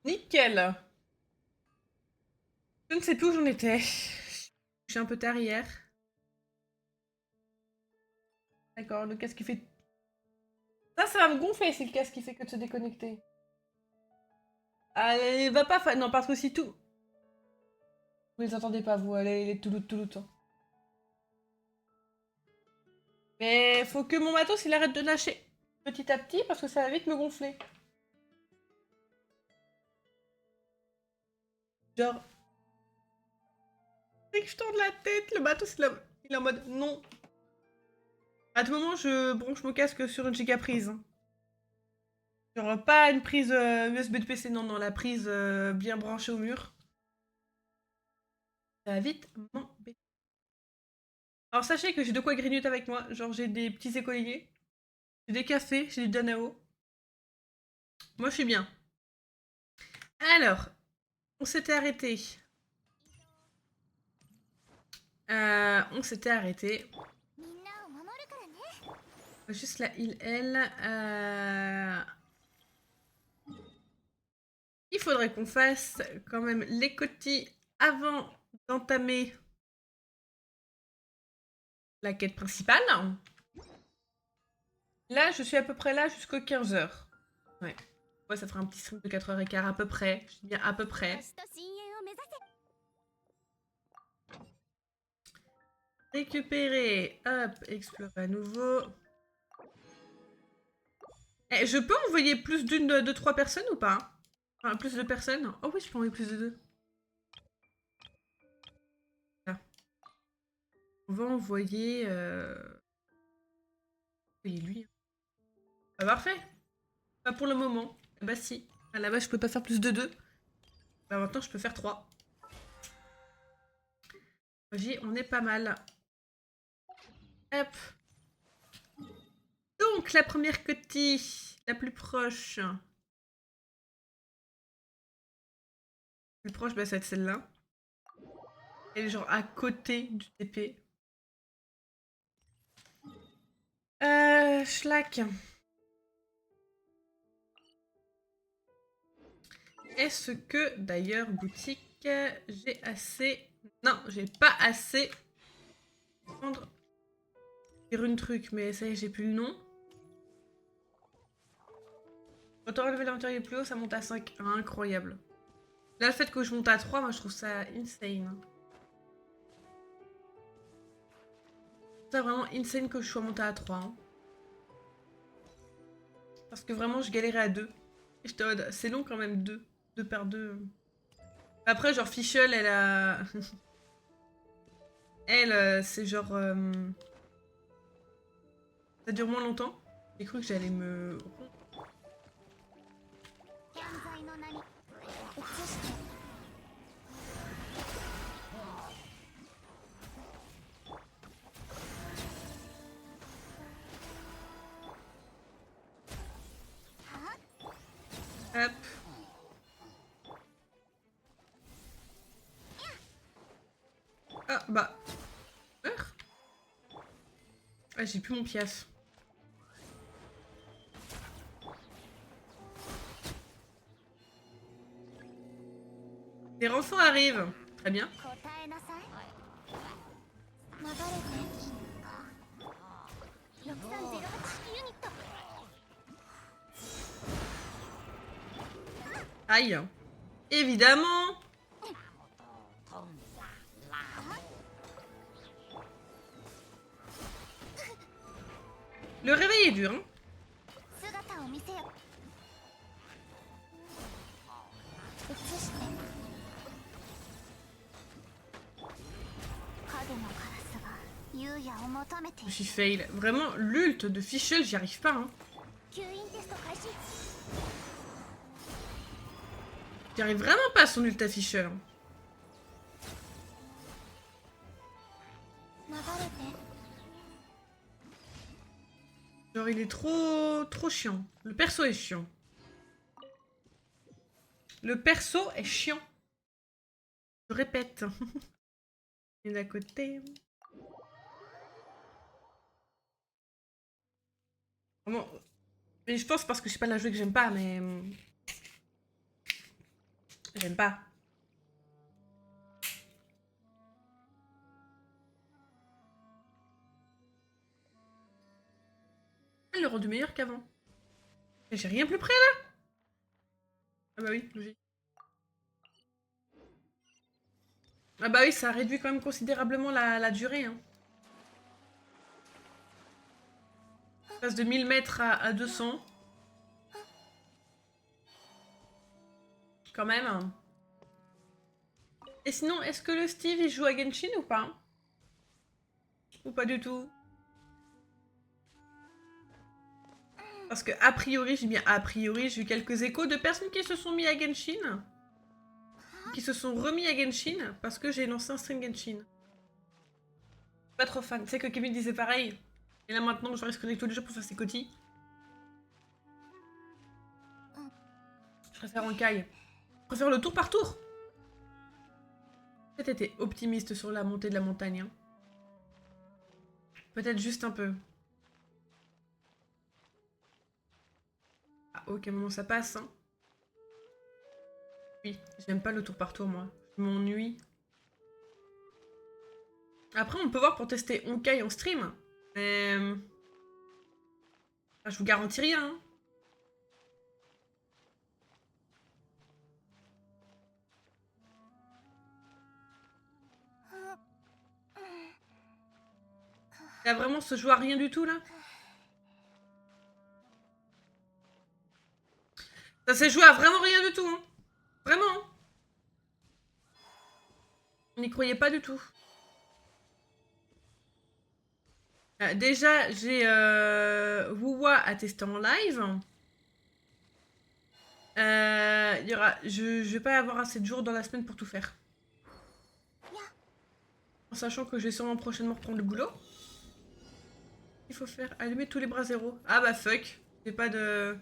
Nickel. Je ne sais plus où j'en étais. Je suis un peu tard hier. D'accord, le casque qui fait... Ça va me gonfler si le casque qui fait que de se déconnecter. Allez, va pas... Non, parce que si tout... Vous les entendez pas, vous. Allez, les touloutes. Mais faut que mon matos, il arrête de lâcher petit à petit, parce que ça va vite me gonfler. Genre... Dès que je tourne la tête, le matos, il est en mode... Non. À tout moment, je branche mon casque sur une giga prise. Genre, pas une prise USB de PC, non, la prise bien branchée au mur. Ça va vite m'embêter. Alors, sachez que j'ai de quoi grignoter avec moi. Genre, j'ai des petits écoliers, j'ai des cafés, j'ai du Danao. Moi, je suis bien. Alors, on s'était arrêté. On s'était arrêté. Juste là, elle. Il faudrait qu'on fasse quand même les cotis avant d'entamer la quête principale. Là, je suis à peu près là jusqu'aux 15 heures. Ouais. Ouais, ça fera un petit stream de 4h15 à peu près. Je dis bien à peu près. Récupérer. Hop, explorer à nouveau. Eh, je peux envoyer plus d'une de trois personnes ou pas? Enfin, plus de personnes? Oh oui, je peux envoyer plus de deux. Là. On va envoyer... Oui, lui. Ah, parfait. Pas pour le moment. Ah bah si. À la base, je peux pas faire plus de deux. Bah maintenant, je peux faire trois. Voyez, on est pas mal. Hop. Donc, la première cotie, la plus proche. La plus proche, bah, ça va être celle-là. Elle est genre à côté du TP. Schlack. Est-ce que, d'ailleurs, boutique, j'ai assez... Non, j'ai pas assez... Prendre... Dire une truc, mais ça y est, j'ai plus le nom. Quand on relevé l'inventaire plus haut, ça monte à 5. Incroyable. Là, le fait que je monte à 3, moi, je trouve ça insane. C'est vraiment insane que je sois montée à 3. Hein. Parce que vraiment, je galérais à 2. Et j'étais en mode, c'est long quand même, 2. 2 par 2. Après, genre, Fischl, elle a... Elle, c'est genre... Ça dure moins longtemps. J'ai cru que j'allais me... Hop. Ah, bah... Meurs. Ah, j'ai plus mon piaf. Les renforts arrivent. Très bien. Aïe. Évidemment. Le réveil est dur, hein. Je suis fail. Vraiment, l'ult de Fischl, j'y arrive pas, hein. J'y arrive vraiment pas à son ult à Fischl. Hein. Genre, il est trop chiant. Le perso est chiant. Le perso est chiant. Je répète. Il est à côté. Vraiment. Et je pense parce que je sais pas la jouer que j'aime pas, mais... J'aime pas. Elle le rendu meilleur qu'avant. J'ai rien plus près là. Ah bah oui, logique. Ah bah oui, ça réduit quand même considérablement la durée. Hein. On passe de 1000 mètres à 200. Quand même. Hein. Et sinon, est-ce que le Steve il joue à Genshin ou pas? Ou pas du tout? Parce que a priori, j'ai bien a priori, j'ai eu quelques échos de personnes qui se sont mis à Genshin. Qui se sont remis à Genshin parce que j'ai lancé un stream Genshin. Pas trop fan. Tu sais que Kevin disait pareil. Et là maintenant, je risque de connecter tous les jours pour faire ses cotis. Je préfère en caille. Je préfère le tour par tour. Peut-être été optimiste sur la montée de la montagne. Hein. Peut-être juste un peu. Ah, ok, moment ça passe. Hein. Oui, j'aime pas le tour par tour, moi. Je m'ennuie. Après, on peut voir pour tester Honkai en stream. Mais... Enfin, je vous garantis rien. Hein. Il y a vraiment ce joueur à rien du tout, là. Ça s'est joué à vraiment rien du tout. Hein. Vraiment. Hein. On n'y croyait pas du tout. Déjà, j'ai Wuwa à tester en live. Y aura, je vais pas avoir assez de jours dans la semaine pour tout faire. En sachant que je vais sûrement prochainement reprendre le boulot. Il faut faire allumer tous les bras zéro. Ah bah fuck. J'ai pas de...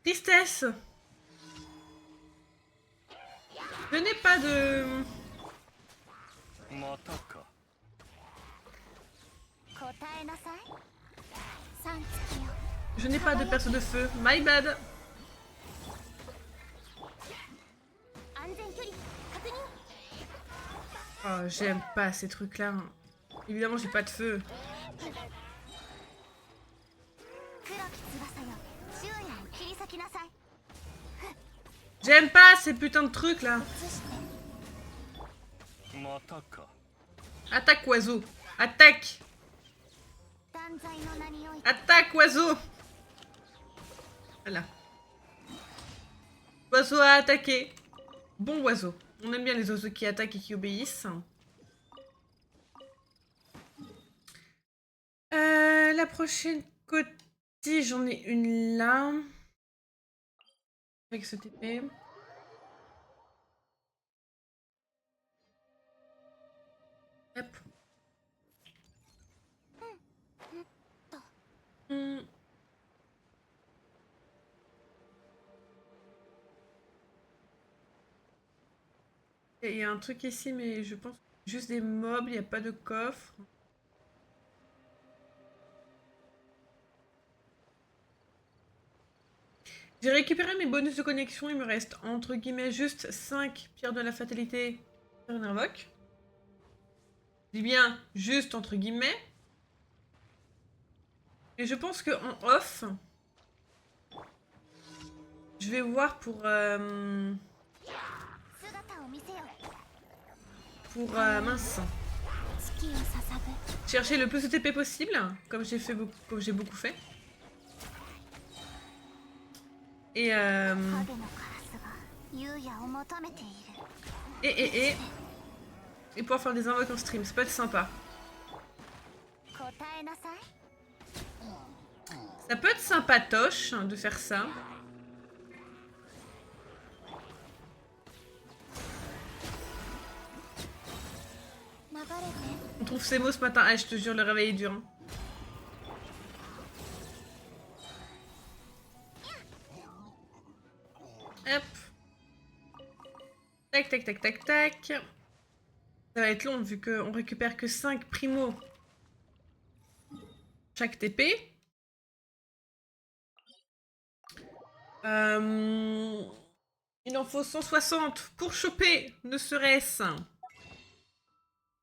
Tristesse. Je n'ai pas de... Je n'ai pas de perce de feu. My bad. Oh, j'aime pas ces trucs-là. Évidemment, j'ai pas de feu. J'aime pas ces putains de trucs là. Attaque oiseau. Attaque. Attaque oiseau. Voilà. Oiseau à attaquer. Bon oiseau. On aime bien les oiseaux qui attaquent et qui obéissent. La prochaine côté, j'en ai une là. Avec ce TP. Hop. Il y a un truc ici, mais je pense juste des mobs, il n'y a pas de coffre. J'ai récupéré mes bonus de connexion, il me reste entre guillemets juste 5 pierres de la fatalité sur une invoque. Je dis bien juste entre guillemets. Et je pense qu'en off, je vais voir pour mince. Chercher le plus de TP possible, comme j'ai fait comme j'ai beaucoup fait. Et et pouvoir faire des invoques en stream, ça peut être sympa. Ça peut être sympatoche de faire ça. On trouve ces mots ce matin. Ah, je te jure, le réveil est dur. Hein. Hop. Tac, tac, tac, tac, tac. Ça va être long vu qu'on récupère que 5 primo chaque TP. Il Il en faut 160 pour choper, ne serait-ce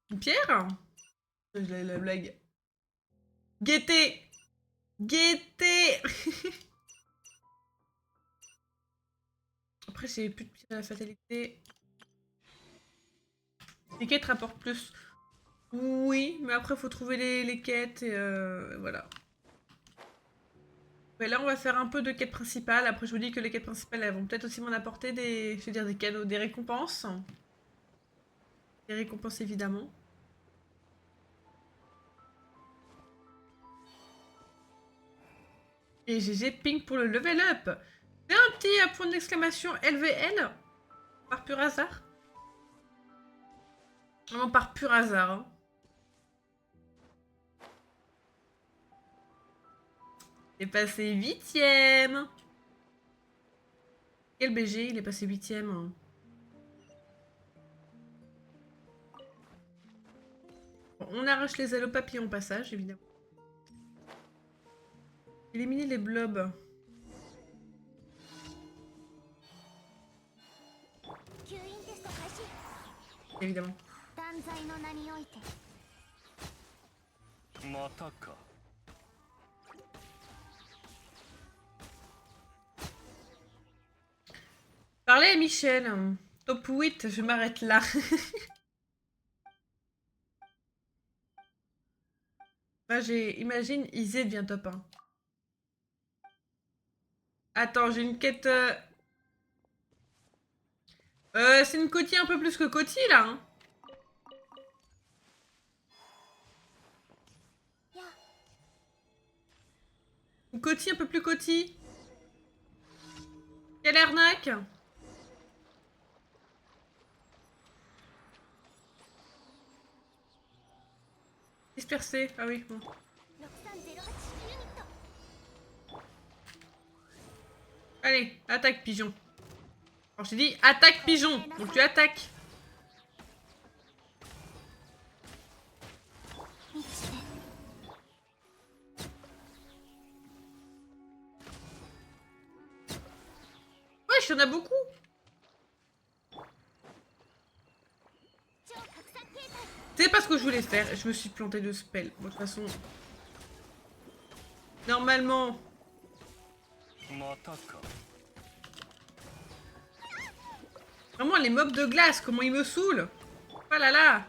une pierre. La blague. Gaieté. Gaieté. Après, j'ai plus de pierre à la fatalité. Les quêtes rapportent plus. Oui, mais après, faut trouver les quêtes et voilà. Ouais, là, on va faire un peu de quêtes principales. Après, je vous dis que les quêtes principales, elles vont peut-être aussi m'en apporter des, je veux dire, des cadeaux, des récompenses. Des récompenses, évidemment. Et GG ping pour le level up. C'est un petit point d'exclamation LVL. Par pur hasard. Vraiment par pur hasard. Hein. Il est passé 8ème. Quel BG, il est passé 8ème. Bon, on arrache les ailes au papillon au passage, évidemment. Éliminer les blobs. Évidemment. Parlez à Michel. Top 8, je m'arrête là. Moi, imagine, Izzy devient top 1. Attends, j'ai une quête... c'est une Coty un peu plus que Coty, là. Hein. Une Coty un peu plus Coty. Quelle arnaque. Dispersé. Ah oui, bon. Allez, attaque, pigeon. Alors, je t'ai dit, attaque, pigeon. Donc, tu attaques. Ouais, il y en a beaucoup. C'est pas ce que je voulais faire. Je me suis planté de spell. Bon, de toute façon... Normalement... Vraiment, les mobs de glace, comment ils me saoulent. Oh là là.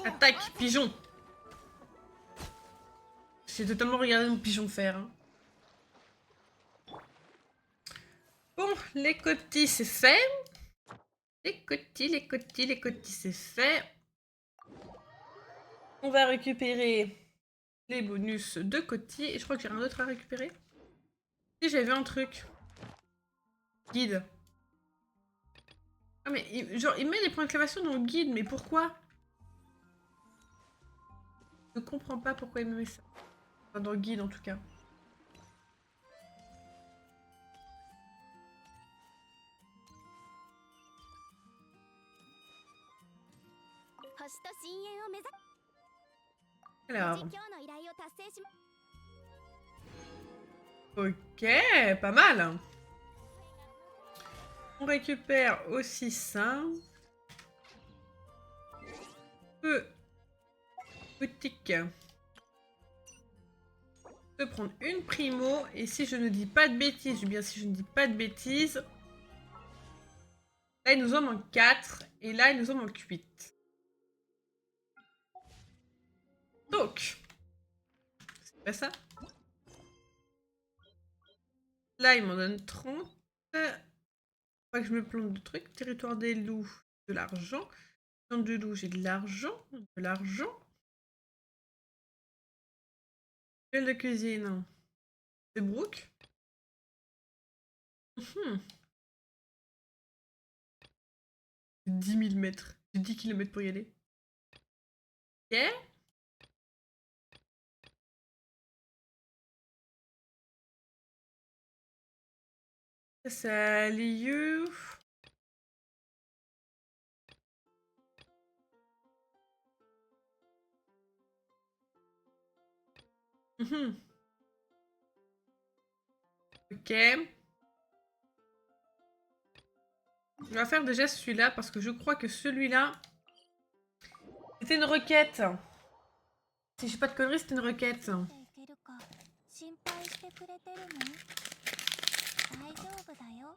Attaque, pigeon. J'ai totalement regardé mon pigeon faire. Hein. Bon, les cotis, c'est fait. Les cotis, c'est fait. On va récupérer les bonus de cotis. Et je crois que j'ai rien d'autre à récupérer. Si, j'avais vu un truc. Guide. Ah mais, genre, il met les points d'exclamation dans le guide, mais pourquoi? Je ne comprends pas pourquoi il me met ça. Enfin, dans le guide, en tout cas. Alors. Ok, pas mal. On récupère aussi ça. Boutique. Je peux prendre une primo. Et si je ne dis pas de bêtises, ou bien si je ne dis pas de bêtises... Là, il nous en manque 4. Et là, il nous en manque 8. Donc... C'est pas ça. Là, il m'en donne 30. Faut que je me plante de trucs. Territoire des loups, de l'argent. Plante de loup, j'ai de l'argent. De l'argent. Huile de cuisine. C'est Brooke. 10 000 mètres. J'ai 10 km pour y aller. Ok. Ça, Liu. Mhm. Ok. On va faire déjà celui-là parce que je crois que celui-là, c'était une requête. Si je fais pas de conneries, c'était une requête. 心配してくれてるの？大丈夫だよ。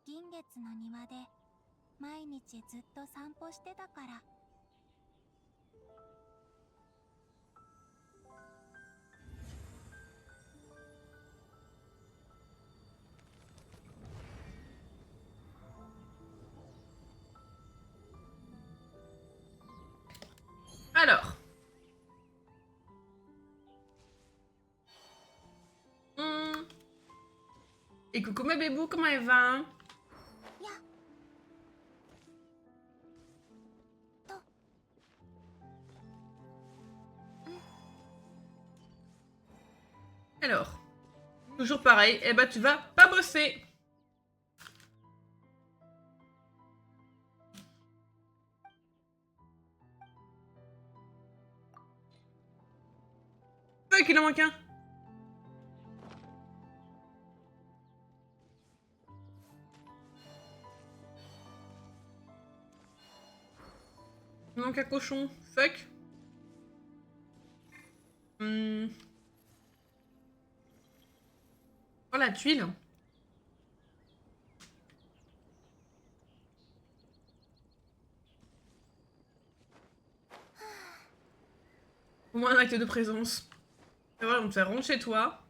銀月の庭で毎日ずっと散歩してたから。Alors. Hmm. Et coucou ma bébou, comment elle va? やっと。Alors. Toujours pareil. Eh ben, tu vas pas bosser. Fuck, il en manque un. Il manque un cochon. Fuck. Hmm. Oh la tuile. Au moins un acte de présence. Et voilà, on te rentre chez toi.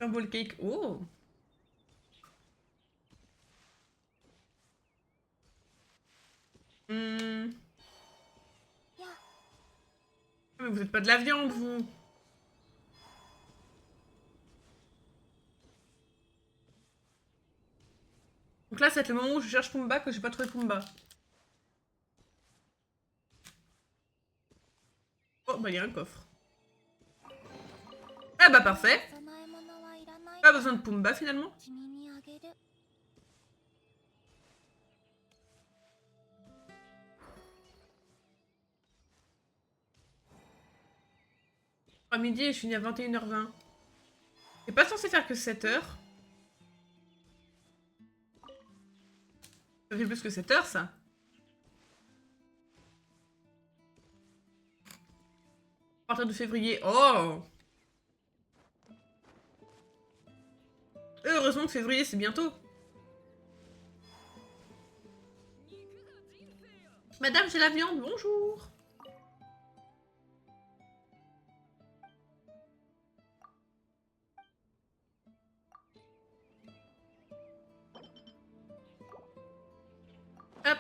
Un bowl cake. Oh. Hmm. やっ Ah, mais vous êtes pas de la viande, vous. Donc là, c'est le moment où je cherche Pumba, que j'ai pas trouvé Pumba. Oh, bah il y a un coffre. Ah bah parfait. 供え物はいらない Pas か besoin ら de Pumba finalement. 君にあげる。À midi et je finis à 21h20. C'est pas censé faire que 7 heures. Ça fait plus que 7 heures, ça. À partir de février. Oh. Heureusement que février, c'est bientôt. Madame, j'ai la viande, bonjour. Hop.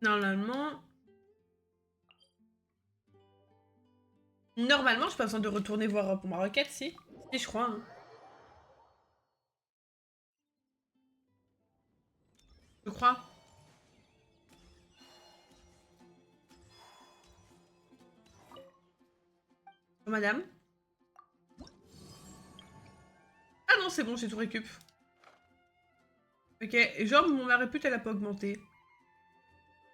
Normalement... Normalement, j'ai pas besoin de retourner voir pour ma requête, si. Si, je crois. Hein. Je crois. Oh, madame. Ah non, c'est bon, j'ai tout récup. Ok, et genre, ma répute, elle a pas augmenté.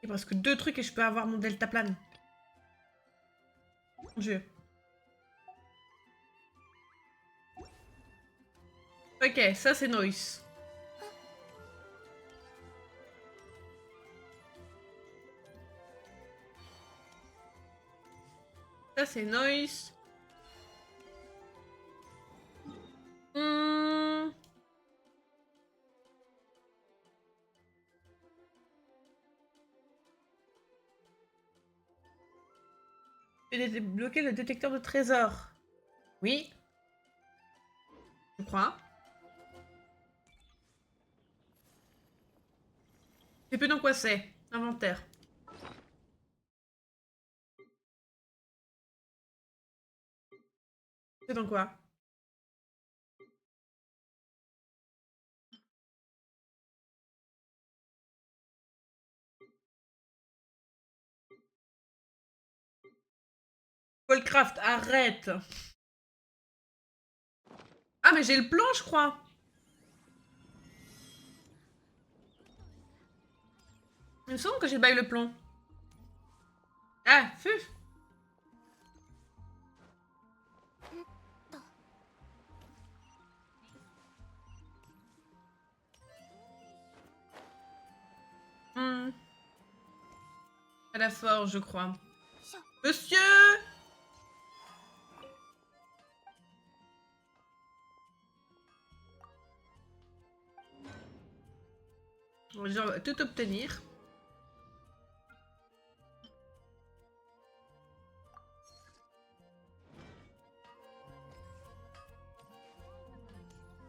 Il me reste que 2 trucs et je peux avoir mon delta plane. Mon dieu. Ok, ça c'est noise. Ça c'est noise. Hmm. J'ai débloqué le détecteur de trésors. Oui, je crois. Je sais plus dans quoi c'est. Inventaire. C'est dans quoi? Craft, arrête. Ah, mais j'ai le plan, je crois. Il me semble que j'ai bail le plan. Ah, fuf. Hmm. À la forge, je crois. Monsieur! On va tout obtenir.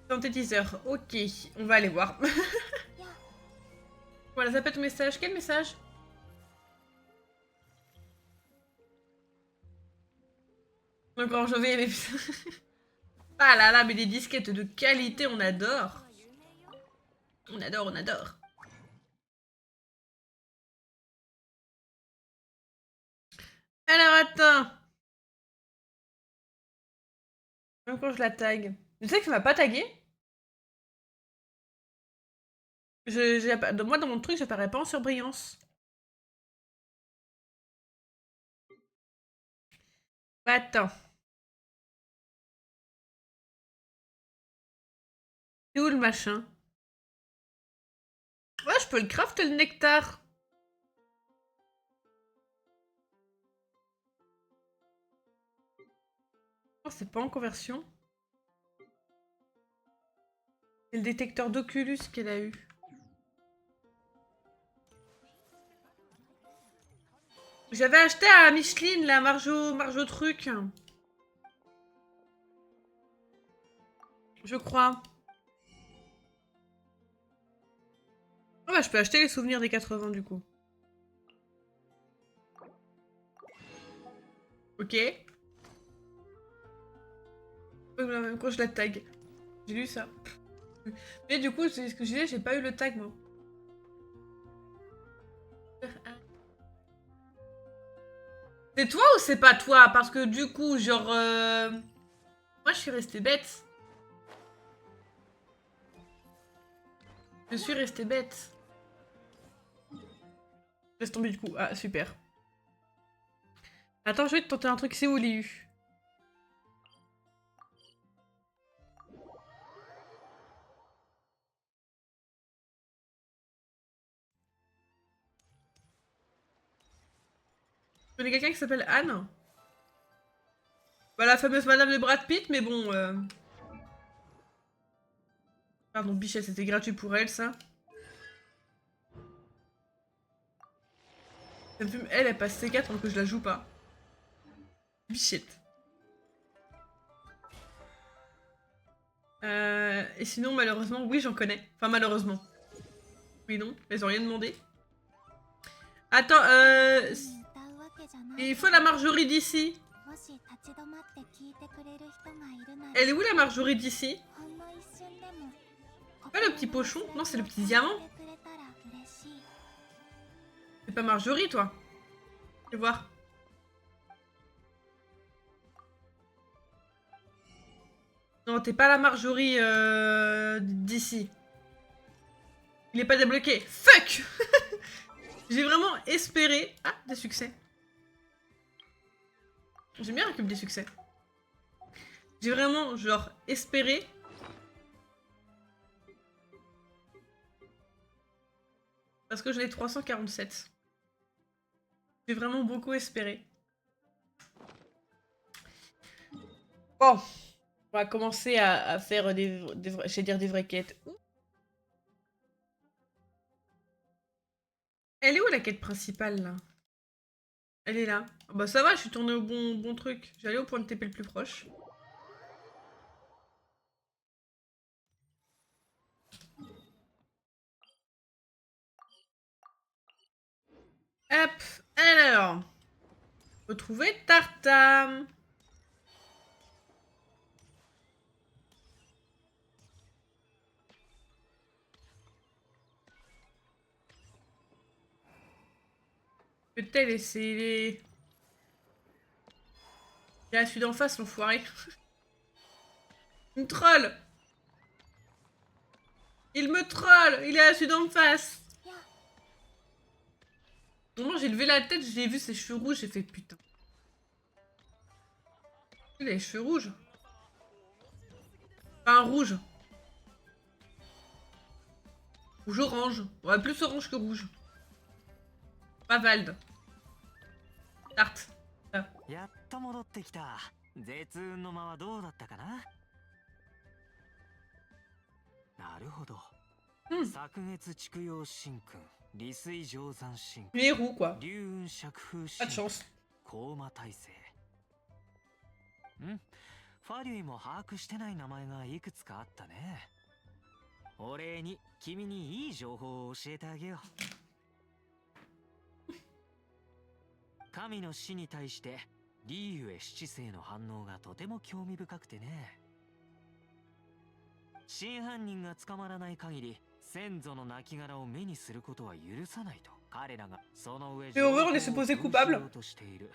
Synthétiseur, ok, on va aller voir. Voilà, ça peut être message. Quel message? Encore janvier, mais ah là là, mais des disquettes de qualité, on adore. On adore, on adore. Alors attends. Encore je la tag. Tu sais que ça m'a pas tagué? Moi, dans mon truc, j'apparais pas en surbrillance. Attends. C'est où le machin? Ouais, je peux le craft le nectar. Oh, c'est pas en conversion. C'est le détecteur d'Oculus qu'elle a eu. J'avais acheté à Micheline, la Marjo truc. Je crois. Oh bah, je peux acheter les souvenirs des 80 du coup. Ok. Même quand je la tag. J'ai lu ça. Mais du coup, c'est ce que je disais, j'ai pas eu le tag moi. C'est toi ou c'est pas toi? Parce que du coup, genre... Moi, je suis restée bête. Je suis restée bête. Laisse tomber du coup. Ah, super. Attends, je vais te tenter un truc. C'est où Liu? Je connais quelqu'un qui s'appelle Anne. Bah, la fameuse madame de Brad Pitt, mais bon... Pardon, Bichette, c'était gratuit pour elle, ça. Ça me fume. Elle passe C4 alors que je la joue pas. Bichette. Et sinon, malheureusement, oui, j'en connais. Enfin, malheureusement. Oui, non, elles ont rien demandé. Attends, il faut la Marjorie d'ici. Elle est où la Marjorie d'ici? Pas le petit pochon? Non, c'est le petit diamant. C'est pas Marjorie, toi. Je vais voir. Non, t'es pas la Marjorie d'ici. Il est pas débloqué. Fuck. J'ai vraiment espéré... Ah, des succès. J'aime bien récupérer des succès. J'ai vraiment, genre, espéré... Parce que j'en ai 347. J'ai vraiment beaucoup espéré. Bon, on va commencer à faire je vais dire des vraies quêtes. Elle est où la quête principale là? Elle est là. Ah bah ça va, je suis tournée au bon truc. J'allais au point de TP le plus proche. Hop, alors. Retrouver Tartam. Peut-elle essayer... Il a celui d'en face, l'enfoiré. Il me troll. Il me troll. Il est à celui d'en face. Au moment j'ai levé la tête, j'ai vu ses cheveux rouges, j'ai fait putain. Il a les cheveux rouges. Enfin, rouge. Rouge orange. Ouais, plus orange que rouge. Pas Vald. Tarte. Ah. やっと戻ってきた。絶運の間はどうだったかな。なるほど。昨月畜陽神君、利水定山神 Il est roux, quoi. 龍雲釈風 Pas de 神 chance. 高魔大聖。ファリュイも把握してない名前がいくつかあったね。お礼に君にいい情報を教えてあげよう。神の死に対してリーユエ七世の反応がとても興味深くてね。真犯人が捕まらない限り先祖の亡骸を目にすることは許さないと彼らがその上 Mais Over, on est supposé coupable. としている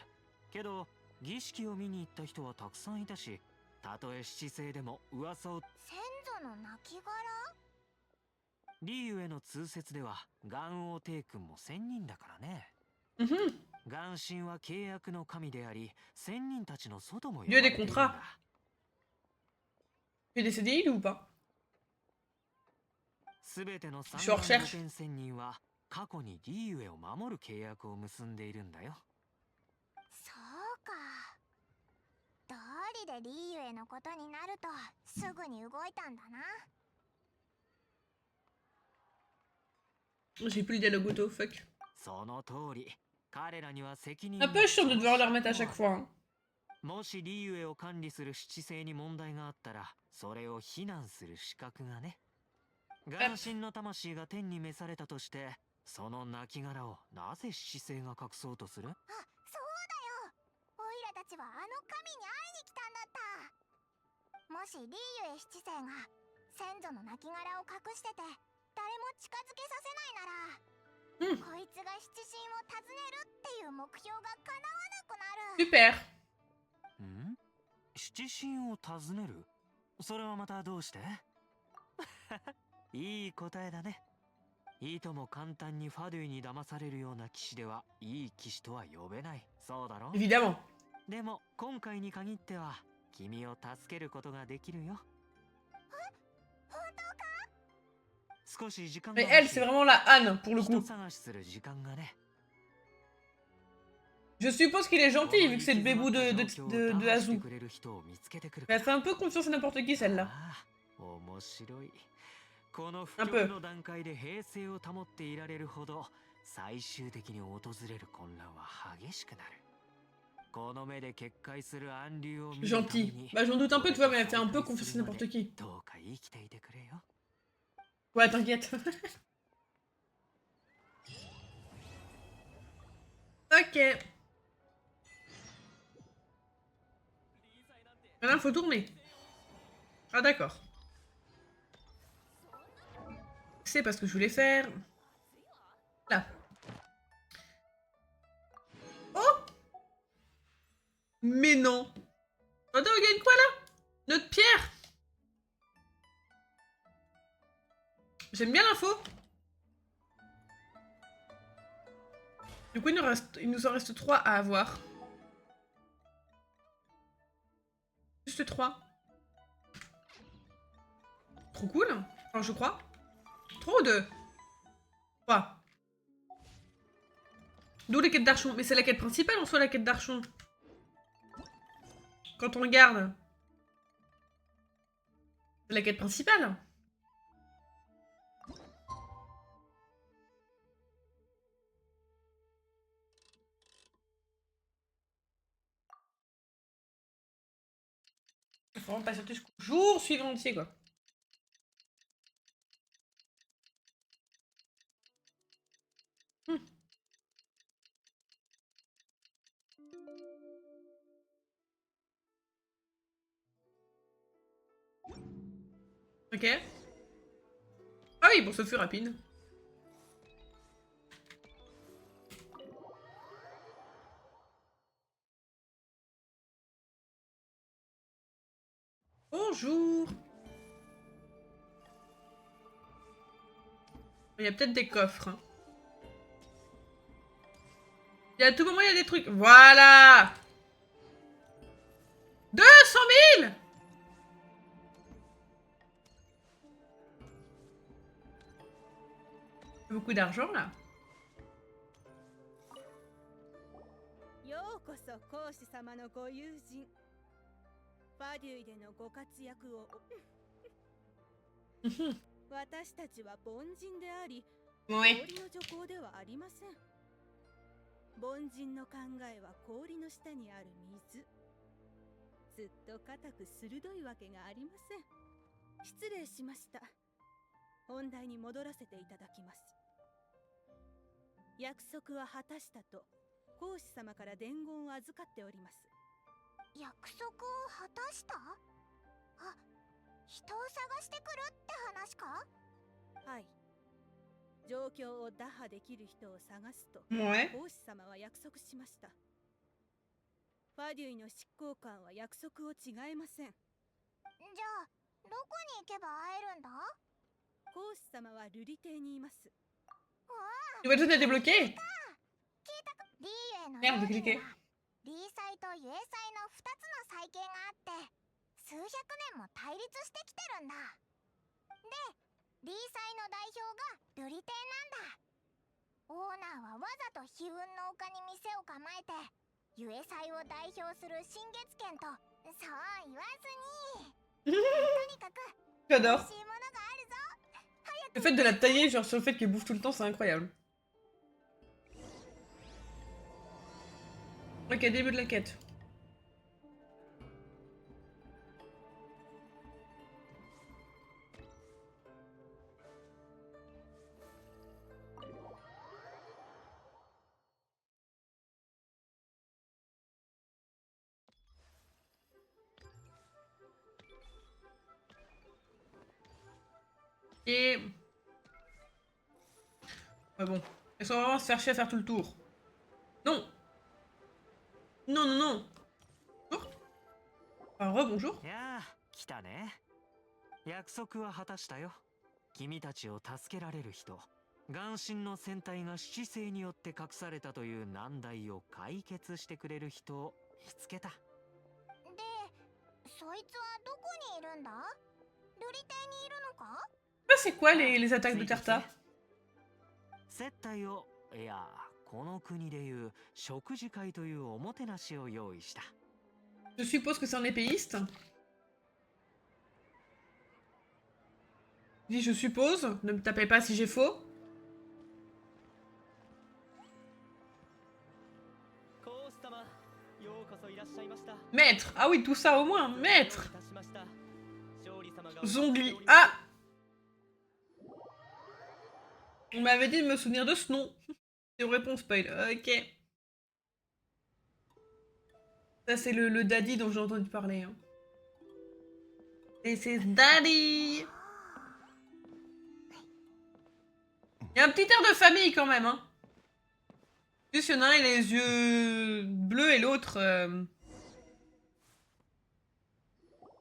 けど儀式を見に行った人はたくさんいたし、たとえ七世でも噂を先祖の亡骸。リーユへの通説では元王帝君も仙人だからね。元神は契約の神であり、仙人たちの外も呼ばれているんだ。Il est décédé, il ou pas? すべての三 Je suis en 万 recherche. 五千仙人は過去にリーユエを守る契約を結んでいるんだよ。そうか。道理でリーユへのことになるとすぐに動いたんだな。J'ai plus le dialogue auto, fuck. その通り、彼らには責任 Un peu chiant de devoir le remettre à chaque fois. Hein. もしリーユエを管理する七星に問題があったら、それを非難する資格がね。元神の魂が天に召されたとして、その亡骸をなぜ七星が隠そうとする？あ、そうだよ。オイラたちはあの神に会いに来たんだった。もしリーユエ七世が先祖の亡骸を隠してて誰も近づけさせないなら、こいつが七神を訪ねるっていう目標が叶わなくなる。 Super. 七神を訪ねる？それはまたどうして？いい答えだね。いとも簡単にファドゥイに騙されるような騎士ではいい騎士とは呼べない。そうだろ？ Évidemment. でも今回に限っては君を助けることができるよ。本当か？少し時間 Mais が elle, c'est vraiment la Anne, pour le 人 coup. 探しする時間がね。 Je suppose qu'il est gentil, vu que c'est le bébou de Azou. くれる人を見つけてくる。 Elle fait un peu confiance à n'importe qui, celle-là. 面白い。この不 Un 況 peu. の段階で平静を保っていられるほど最終的に訪れる混乱は激しくなる。この目で決壊する暗流を見るため Gentil. に Bah, j'en doute un peu, tu vois, mais elle fait un peu confiance à n'importe qui. どうか生きていてくれよ。 Ouais, t'inquiète. Ok. Maintenant, faut tourner. Ah, d'accord. C'est pas ce que je voulais faire. Là. Oh! Mais non! Attends, on gagne quoi là? Notre pierre! J'aime bien l'info. Du coup, il nous en reste 3 à avoir. Juste 3. Trop cool. Enfin, je crois. 3 ou 2? 3. D'où les quêtes d'Archon. Mais c'est la quête principale en soi, la quête d'Archon. Quand on regarde. C'est la quête principale. Faut vraiment pas sauter jusqu'au jour suivant entier, quoi. Ok. Ah oui, bon, ça fut rapide. Bonjour. Il y a peut-être des coffres. Hein. Et à tout moment, il y a des trucs. Voilà. 200 000. Beaucoup d'argent, là. ようこそ講師様のご友人バデュイでのご活躍を私たちは凡人であり Ouais. 氷の女工ではありません凡人の考えは氷の下にある水ずっと固く鋭いわけがありません失礼しました本題に戻らせていただきます約束は果たしたと講師様から伝言を預かっております約束を果たした？あ、人を探してくるって話か？はい状況を打破できる人を探すと Ouais. 講師様は約束しましたファデュイの執行官は約束を違いませんじゃあ、どこに行けば会えるんだ？講師様は瑠璃亭にいます Nouvelle zone à débloquer. リーウェイの Merde, 領 j'ai に cliqué. はリー祭とユエ祭の2つの祭系があって数百年も対立してきてるんだで、リー祭の代表が瑠璃亭なんだオーナーはわざと悲運の丘に店を構えてユエ祭を代表する新月剣とそう言わずにとにかく J'adore. 美味しいものがあるぞ Le fait de la tailler, genre sur le fait qu'elle bouffe tout le temps, c'est incroyable. Ok, début de la quête. Et... Ouais bon. Elles sont vraiment se faire chier à faire tout le tour. Non. Non, non, non. Bonjour. Enfin, rebonjour. いやあ来たね約束は果たしたよ君たちを助けられる人眼神の戦隊が七星によって隠されたという難題を解決してくれる人を見つけたで、そいつはどこにいるんだ？瑠璃亭にいるのか？ Ah, c'est quoi les attaques de Tarta? 接待をいやこの国でいう食事会というおもてなしを用意した Je suppose que c'est un épéiste. Je dis je suppose, ne me tapez pas si j'ai faux. Maître, ah oui, tout ça au moins, maître. Zongli, ah. On m'avait dit de me souvenir de ce nom. C'est une réponse spoil, ok. Ça c'est le daddy dont j'ai entendu parler. Hein. Et c'est daddy. Il y a un petit air de famille quand même, hein. Juste, il y en a un, il a les yeux bleus et l'autre...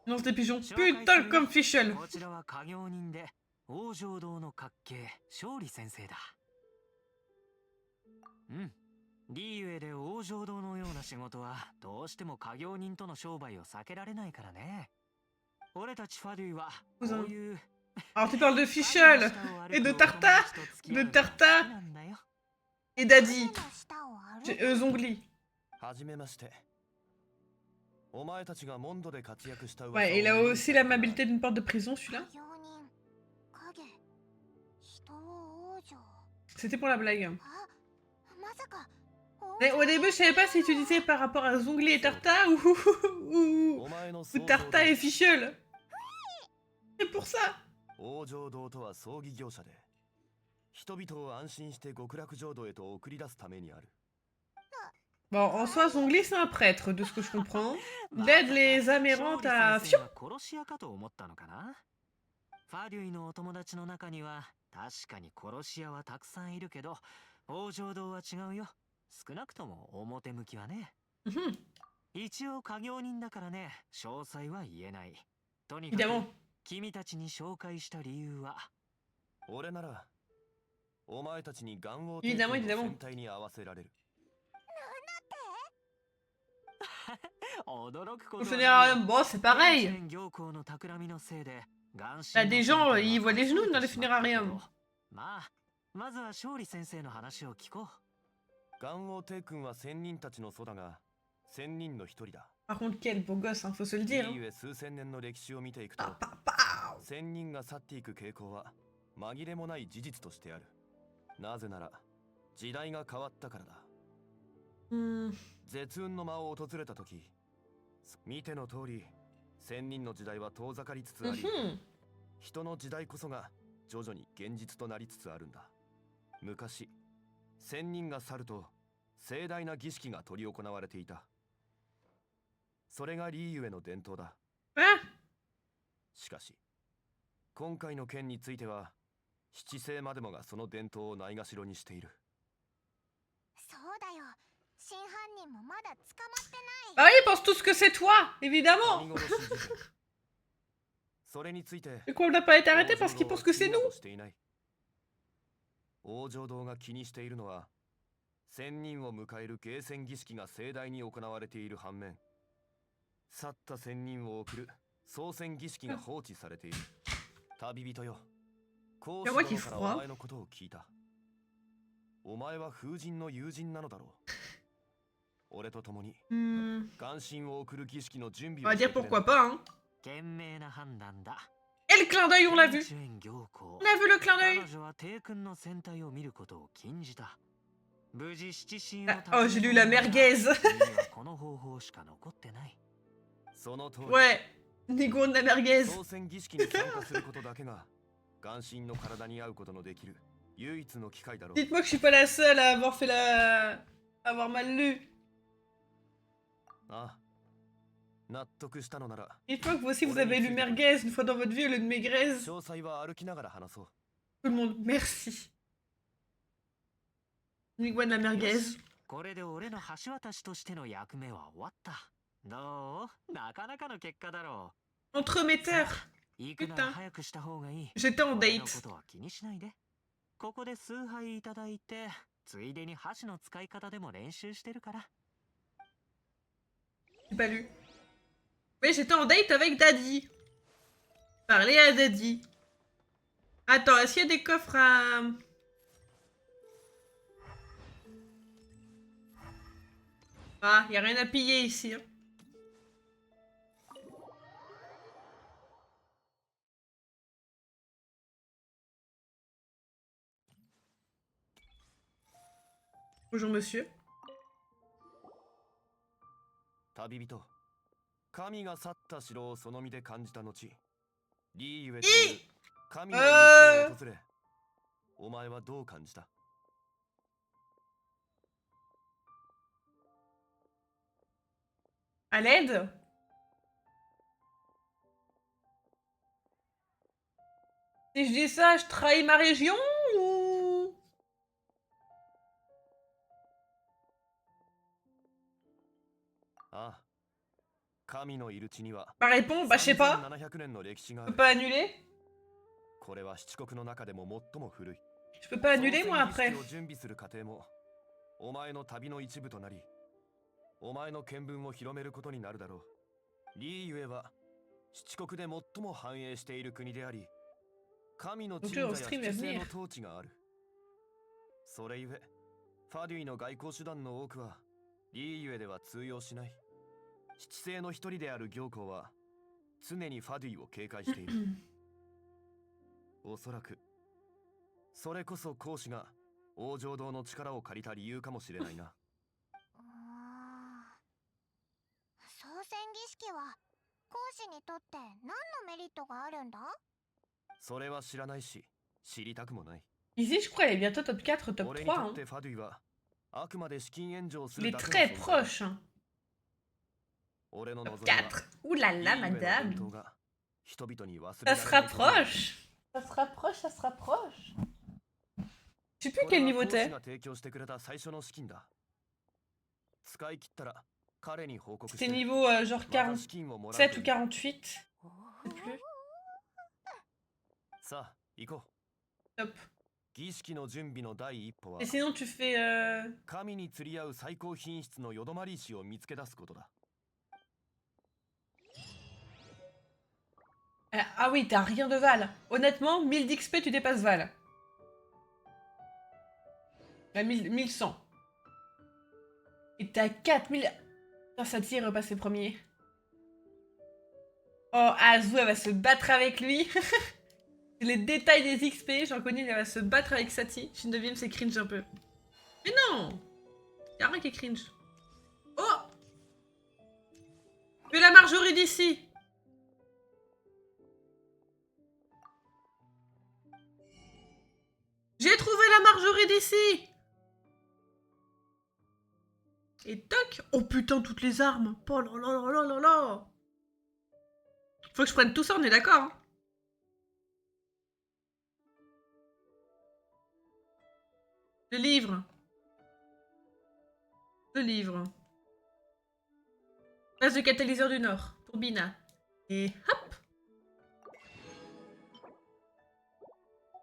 Non, c'est des pigeons. Putain, comme Fischl. こちらは家業人で王城堂の閣下勝利先生だうんリーユエで王城堂のような仕事はどうしても家業人との商売を避けられないからね俺たちファデュイはこういう Alors tu parles de Fischl et de Tarta, de Tarta et Daddy, Zongli. Ouais, il a aussi l'amabilité d'une porte de prison celui-là. C'était pour la blague. Mais au début je savais pas si tu disais par rapport à Zongli et Tarta ou Tarta et Fischl. C'est pour ça. Bon, en soi, Zongli, c'est un prêtre, de ce que je comprends. Il aide les amérantes à... Fiou 殺し屋かと思ったのかなファデュイのお友達の中には確かに殺し屋はたくさんいるけど王城堂は違うよ少なくとも表向きはね一応家業人だからね詳細は言えないとにかく Évidemment. 君たちに紹介した理由は俺ならお前たちにガンオー Évidemment, テイク évidemment. の戦隊に合わせられる。驚くこ Au とはないよ funérailles, bon, c'est pareil. 天行幸の企みのせいで元 Bah, 神 des の gens, 戦隊 ils は voient les genoux 隠 dans れ les てしまったけど funérariums. まあまずは勝利先生の話を聞こガンオーテイ君は仙人たちの祖だが、仙人の一人だ。 Par contre, quel beau gosse, hein, faut se le い dire. いゆえ数千年の歴史を見ていくと、 Ah, pa, pa. 仙人が去っていく傾向は紛れもない事実としてある。なぜなら時代が変わったからだ。 Hmm. 絶運の間を訪れた時、見ての通り仙人の時代は遠ざかりつつあり、 Mhm. 人の時代こそが徐々に現実となりつつあるんだ。昔仙人が去ると盛大な儀式が執り行われていた。それがリーユへの伝統だ。 Ah, しかし今回の件については七星までもがその伝統をないがしろにしている。そうだよ。真犯人もまだ捕まってない。 bah oui, ils pensent tous que c'est toi, 神 évidemment. 殺し事件。それについて Et qu'on n'a pas été arrêté parce qu'ils pensent que c'est nous. 王浄堂が気にしているのは、仙人を迎える迎戦儀式が盛大に行われている反面、去った仙人を送る送戦儀式が放置されている。旅人よ、孔子殿からお前のことを聞いた。お前は風神の友人なのだろう。俺と共に Hmm. 元神を送る儀式の準 On 備 va をして dire くれ pourquoi な。 pas, hein. 賢明な判断だ Et le clin d'œil, on l'a vu. 天主園行幸 On a vu le clin d'œil. 彼女は帝君の戦隊を見ることを禁じた無事七神 Ah, を oh, j'ai lu la merguez. 君にはこの方法しか残ってないその通り。 Ouais, Nigo de la merguez. 当選儀式に参加することだけが元神の体に合うことのできる唯一の機会だろう。 Dites-moi que je suis pas la seule à avoir fait la... avoir mal lu. ああ、納得したのなら Dites-moi que vous aussi vous avez lu merguez une fois dans votre vie au lieu de maigraise. 詳細は歩きながら話そう。 Tout le monde, merci. Nigo de la よ merguez. しこれで俺の橋渡しとしての役目は終わったどうなかなかの結果だろう Entremetteur. 行くなら早くした方がいい J'étais en 俺の date. ことは気にしないでここで崇拝いただいてついでに箸の使い方でも練習してるから J'ai pas lu. Oui, j'étais en date avec Daddy. Parlez à Daddy. Attends, est-ce qu'il y a des coffres à... Ah, y a rien à piller ici. Hein. Bonjour monsieur. 旅人、神が去った城をその身で感じた後、リーユエといいう神の道を訪れ、お前はどう感じた？ À l'aide? Si je dis ça, je trahis ma région ou... ああ、神のいる地には Bah réponds, bah je sais pas. 3700年の歴史があ Je peux る。 pas annuler? これは七国の中でも最も古い。 Je peux pas annuler moi 創戦 après. 儀式を準備する過程もお前の旅の一部となり、お前の見聞を広めることになるだろう。リーユエは七国で最も繁栄している国であり、神の鎮座や七星の統治がある。それゆえ、ファデュイの外交手段の多くはリーユエでは通用しない。七星の一人である行幸は常にファデュイを警戒している。おそらくそれこそ孔子が王浄堂の力を借りた理由かもしれないな。操船儀式は講師にとって何のメリットがあるんだ？それは知らないし、知りたくもない。 Ici, je crois, elle est bientôt top 4, top 俺 3. にと Hein. ってファドゥイはあくまで資金援助をす Il る est だけ très の存在だ。 proche. Hein. 俺の望 Top みは 4. Ouh là リ là, ーユエの伝 madame. 統が人々に忘れ Ça ら se れないことになる。 rapproche. Ça se rapproche, ça se rapproche. Je sais plus こ quel れは niveau 孔子 t'es. が提供してくれた最初の資金だ。使い切ったら彼に報告し C'était て niveau genre また資金をもらう 47 ou という。 48. おお、Plus. さあ行こ Top. う。儀式の準備の第一歩は Et sinon, tu fais. 神に釣り合う最高品質のヨドマリ石を見つけ出すことだ。 Ah oui, t'as rien de Val. Honnêtement, 1000 d'XP, tu dépasses Val. 1100. Et t'as 4000. Putain, ça tire repasser premier. Oh, Azu, elle va se battre avec lui. Les détails des XP, j'en connais, elle va se battre avec Sati. Je suis 9ème, c'est cringe un peu. Mais non! Y'a rien qui est cringe. Oh! Fais la Marjorie d'ici! J'ai trouvé la Marjorie d'ici! Et toc! Oh putain, toutes les armes! Oh là là là là là là! Faut que je prenne tout ça, on est d'accord, hein? Le livre. Le livre. Place de catalyseur du Nord, pour Bina. Et hop!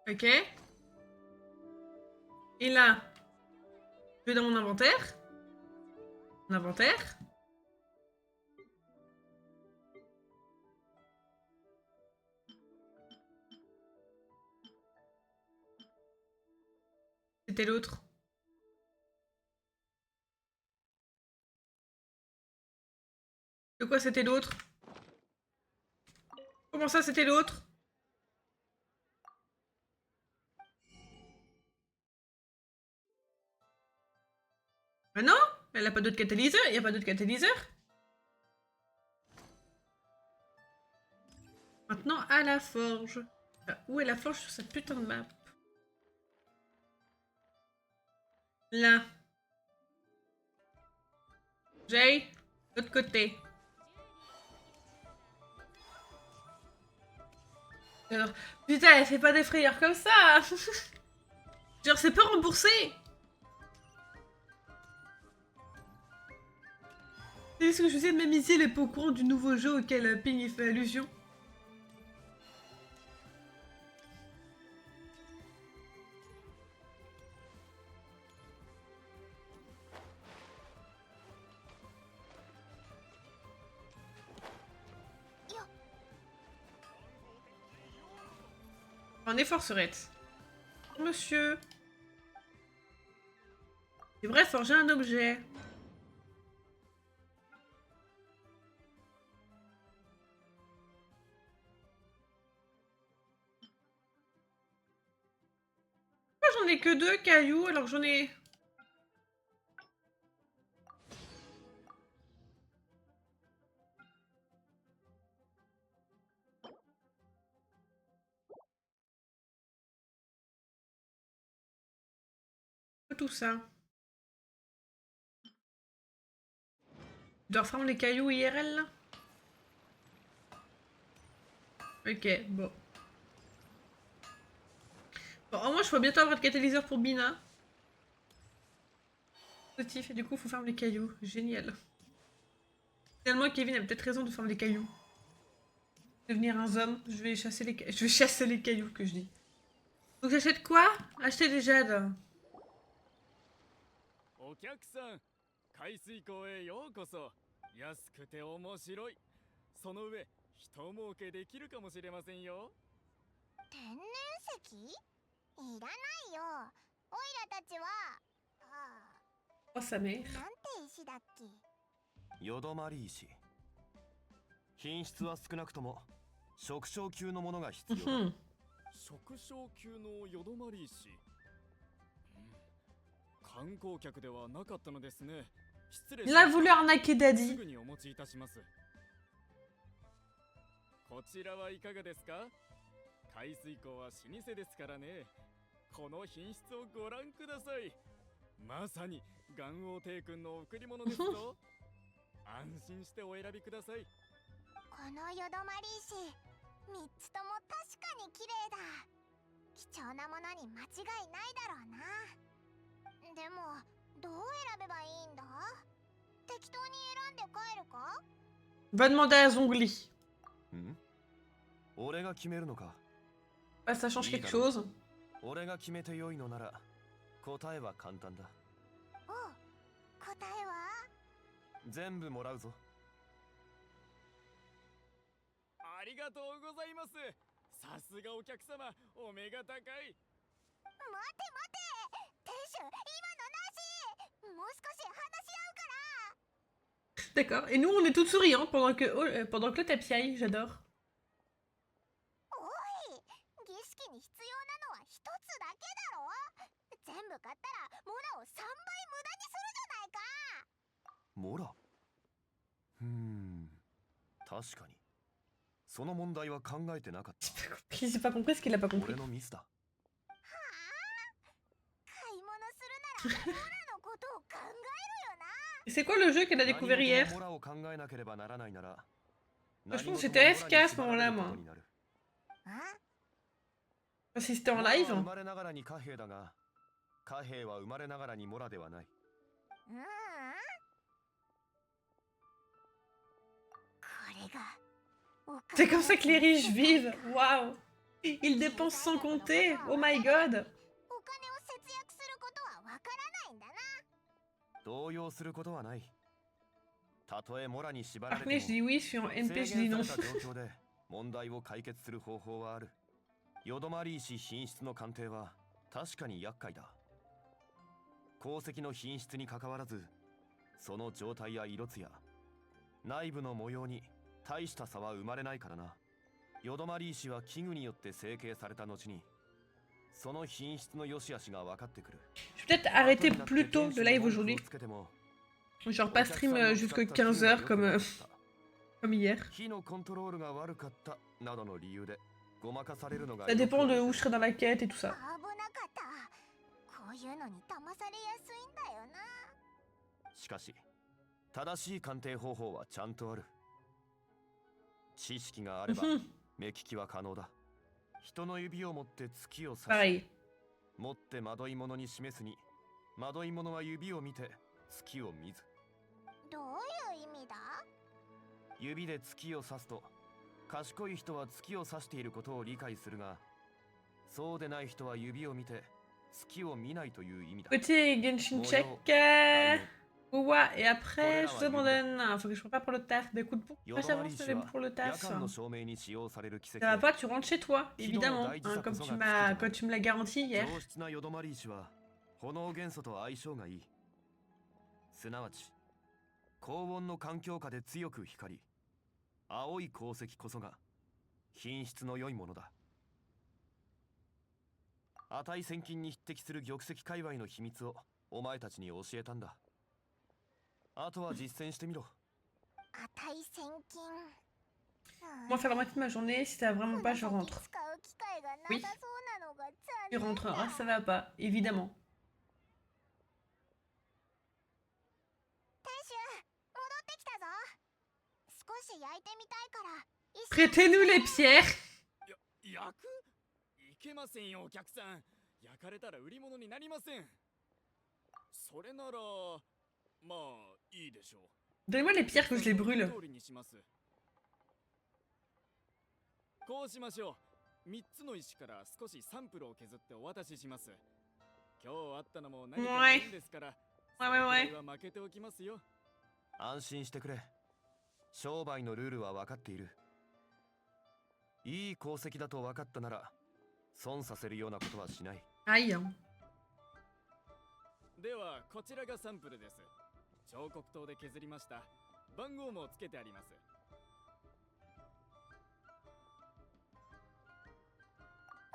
Ok. Et là, je vais dans mon inventaire. Mon inventaire. C'était l'autre. De quoi c'était l'autre? Comment ça c'était l'autre? Ah non? Elle a pas d'autre catalyseur? Il y a pas d'autre catalyseur? Maintenant à la forge. Où est la forge sur cette putain de map? Là. Jay, de l'autre côté. Alors, putain, elle fait pas des frayeurs comme ça. Genre, c'est pas remboursé. C'est ce que je disais, même ici, elle est pas au courant du nouveau jeu auquel Ping y fait allusion. Un effort serait. Monsieur. C'est vrai, forger un objet. Pourquoi j'en ai que 2 cailloux alors que j'en ai... Tout ça. Je dois reprendre les cailloux IRL là? Ok, bon. Bon, au moins je peux bientôt avoir de catalyseur pour Bina. Positif, et du coup faut farmer les cailloux. Génial. Finalement Kevin a peut-être raison de farmer les cailloux. Devenir un homme, je vais chasser les cailloux que je dis. Donc j'achète quoi? Acheter des jades. お客さん、海水港へようこそ。安くて面白い。その上、人儲けできるかもしれませんよ。天然石いらないよ。オイラたちはOh sa mère. なんて石だっけ？ヨドマリ石。品質は少なくとも食傷級のものが必要だ。 Mhm. 食傷級のヨドマリ石。観光客ではなかったのですね。失礼し Il ま a した。 voulu arnaquer す Daddy. ぐにお持ちいたします。こちらはいかがですか？海水港は老舗ですからね。この品質をご覧ください。まさに元王帝君の贈り物ですぞ。安心してお選びください。このヨドマリ石3つとも確かに綺麗だ。貴重なものに間違いないだろうな。でもどう選べばいいんだ？適当に選んで帰るか？ Va demander à Zongli. ん？俺が決めるのか。 Bah, ça change quelque chose. 俺が決めてよいのなら答えは簡単だ。おう、答えは全部もらうぞ。ありがとうございます。さすがお客様、お目が高い。待て待て、店主、今のなし。もう少し話し合うから。 D'accord. Et nous, on est tous souriants pendant que l'autre, elle piaille. J'adore. おい、儀式に必要なのは一つだけだろ。全部買ったらモラを3倍無駄にするじゃないか。モラ。確かに。その問題は考えてなかった。J'ai pas compris ce qu'il a pas compris. 俺のミスだ。はあ、買い物するならモラのことを考えるよな。C'est quoi le jeu qu'elle a découvert hier? モラを考えなければならないなら。 Franchement, j'étais AFK à ce moment-là, moi. あ、 Enfin, si c'était en モラは live. 生まれながらに貨幣だが、貨幣は生まれながらにモラではない。これが C'est comme ça que les riches vivent. Waouh. Ils dépensent sans compter. Oh my god. お金を節約することはわからないんだな。動揺することはない。たとえモラに縛られ Après, je て dis も、 oui, je suis en 制 NP, 限 je dis さ non. れた状況で問題を解決する方法はある。ヨドマリ石品質の鑑定は確かに厄介だ。鉱石の品質に関わらず、その状態や色艶、内部の模様に大した差は生まれないからな。ヨドマリ石は器具によって成形された後に、その品質の良し悪しが分かってくる。 Je vais peut-être arrêter plus tôt le live aujourd'hui. Genre pas stream jusque 15h comme hier. 火のコントロールが悪かったなどの理由でごまかされるのが Ça dépend de où je serai dans la quête et tout ça. 危なかった。こういうのに騙されやすいんだよな。しかし正しい鑑定方法はちゃんとある。知識があれば Mhm. 目利きは可能だ。人の指を持って月を指し、 Pareil. 持って惑い者に示すに、惑い者は指を見て月を見ず。どういう意味だ？指で月を指すと、賢い人は月を指していることを理解するが、そうでない人は指を見て月を見ないという意味だ。 Côté Genshin check. Ouah, et après, je vous abandonne. Faut que je prépare pour le taf. Bah écoute, pourquoi j'avance pour le 夜 taf? 間の照明に使用される奇跡 Ça va pas, tu rentres chez toi, évidemment. Hein, comme tu me l'as garanti hier. 上質なヨドマリ石は炎元素と相性がいい。すなわち高温の環境下で強く光り、青い鉱石こそが品質の良いものだ。値千金に匹敵する玉石界隈の秘密をお前たちに教えたんだ。あとは実践してみろ。値千金。 Moi, faire la moitié de ma journée, si ça va vraiment pas, je rentre. 使う機会がなさそうなのが Tu 残念だ。 rentreras, ça va pas, évidemment. 店主、戻ってきたぞ。少し焼いてみたいから。 Prêtez-nous les pierres. 焼く？いけませんよ、お客さん。焼かれたら売り物になりません。それならまあいいでしょう。 Donnez-moi les pierres que je les brûle. 通りにします。こうしましょう。3つの石から少しサンプルを削ってお渡しします。今日あったのも何かの縁ですから、それくらいは負けておきますよ。安心してくれ。商売のルールは分かっている。いい鉱石だと分かったなら損させるようなことはしない。 Aïe. ではこちらがサンプルです。彫刻刀で削りました。番号もつけてあります。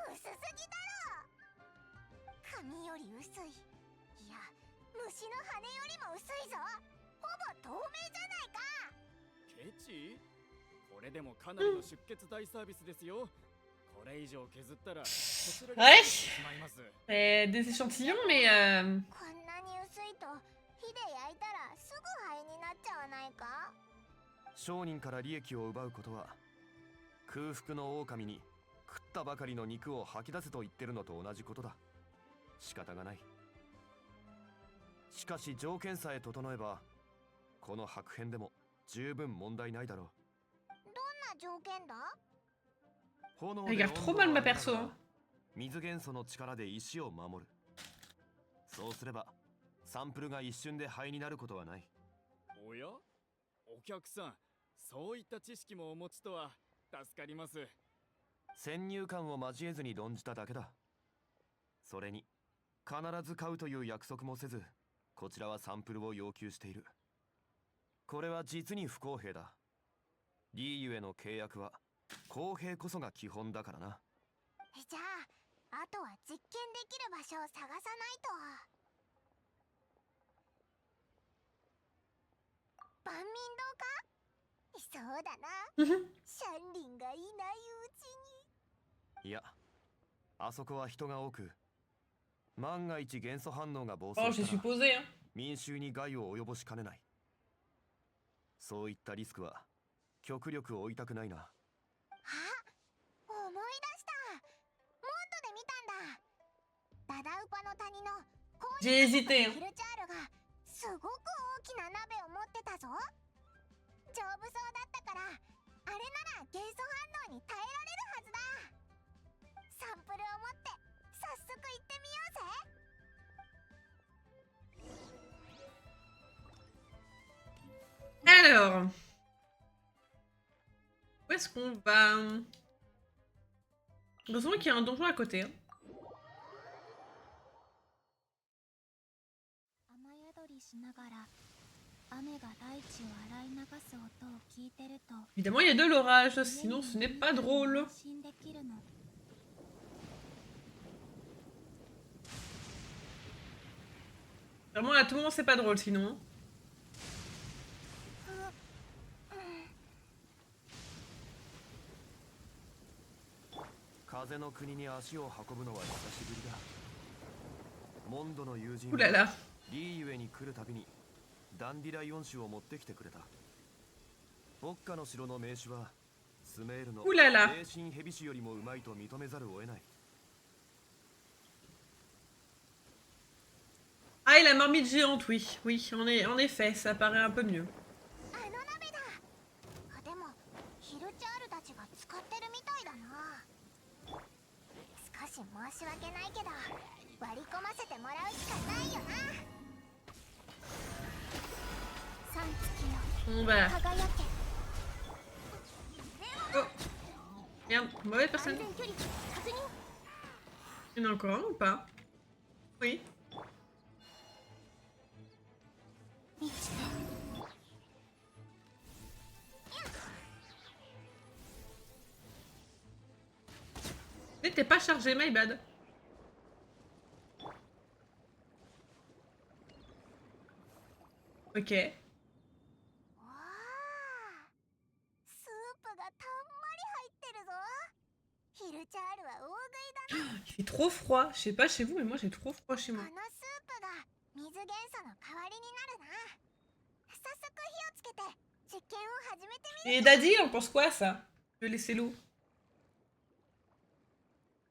薄すぎだろ。紙より薄い。いや、虫の羽よりも薄いぞ。ほぼ透明じゃないか。ケチ？これでもかなりの出血大サービスですよ。これ以上削ったらこちらがはいしまいます。Des échantillons, mais こんなに薄いと火で焼いたらすぐ灰になっちゃわないか。商人から利益を奪うことは、空腹の狼に食ったばかりの肉を吐き出せと言ってるのと同じことだ。仕方がない。しかし条件さえ整えば、この白片でも十分問題ないだろう。どんな条件だ？炎 Elle で regarde 温 trop 度 mal を ma 上げな perso. がら Hein. 水元素の力で石を守る。そうすればサンプルが一瞬で灰になることはない。おや、お客さん、そういった知識もお持ちとは助かります。先入観を交えずに論じただけだ。それに必ず買うという約束もせず、こちらはサンプルを要求している。これは実に不公平だ。リーユへの契約は公平こそが基本だからな。じゃあ、あとは実験できる場所を探さないと。万民堂か？そうだな。シャンリンがいないうちに。いや、あそこは人が多く、万が一元素反応が暴 Oh, 走 j'ai したら supposé. Hein. 民衆に害を及ぼしかねない。そういったリスクは極力負いたくないな。あ、思い出した。モンドで見たんだ。ダダウパの谷の J'ai hésité. ヒルチャールがすごく大きな鍋を持ってたぞ。丈夫そうだったから、あれなら元素反応に耐えられるはずだ。サンプルを持って早速行ってみようぜ。Alors, où est-ce qu'on va? Heureusement qu'il y a un donjon à côté. Hein. 雨宿りしながら雨が大地を洗い流す音を聞いてると Évidemment, il y a de l'orage, sinon ce n'est pas drôle. 安心できるの。 Vraiment, à tout moment, c'est pas drôle sinon. 風の国に足を運ぶのは久しぶりだ。モンドの友人 Ouh là は là. リーユエに来るたびにダンディライオン種を持ってきてくれた。ボッカの城の名手はスメールの Ouh là là. 霊神ヘビ種よりもうまいと認めざるを得ない。 Ah, et la marmite géante, oui. Oui, en effet, ça paraît un peu mieux. あの鍋だ。あ、でもヒルチャールたちが使ってるみたいだな。少し申し訳ないけど割り込ませてもらうしかないよな。三月よ Bon bah. 輝け。 Oh. Merde, mauvaise 安 personne. 全距離確認。 Il y en a encore un ou pas? Oui. 満ちて。 T'es pas chargé, my bad. Ok. わあ、スープがたんまり入ってるぞ。ヒルチャールは大食いだな。 Il fait trop froid. Je sais pas chez vous, mais moi j'ai trop froid chez こ moi. のスープが水元素の代わりになるな。早速火をつけて実験を始めてみる。 Et Daddy, il en pense quoi ça? De laisser l'eau.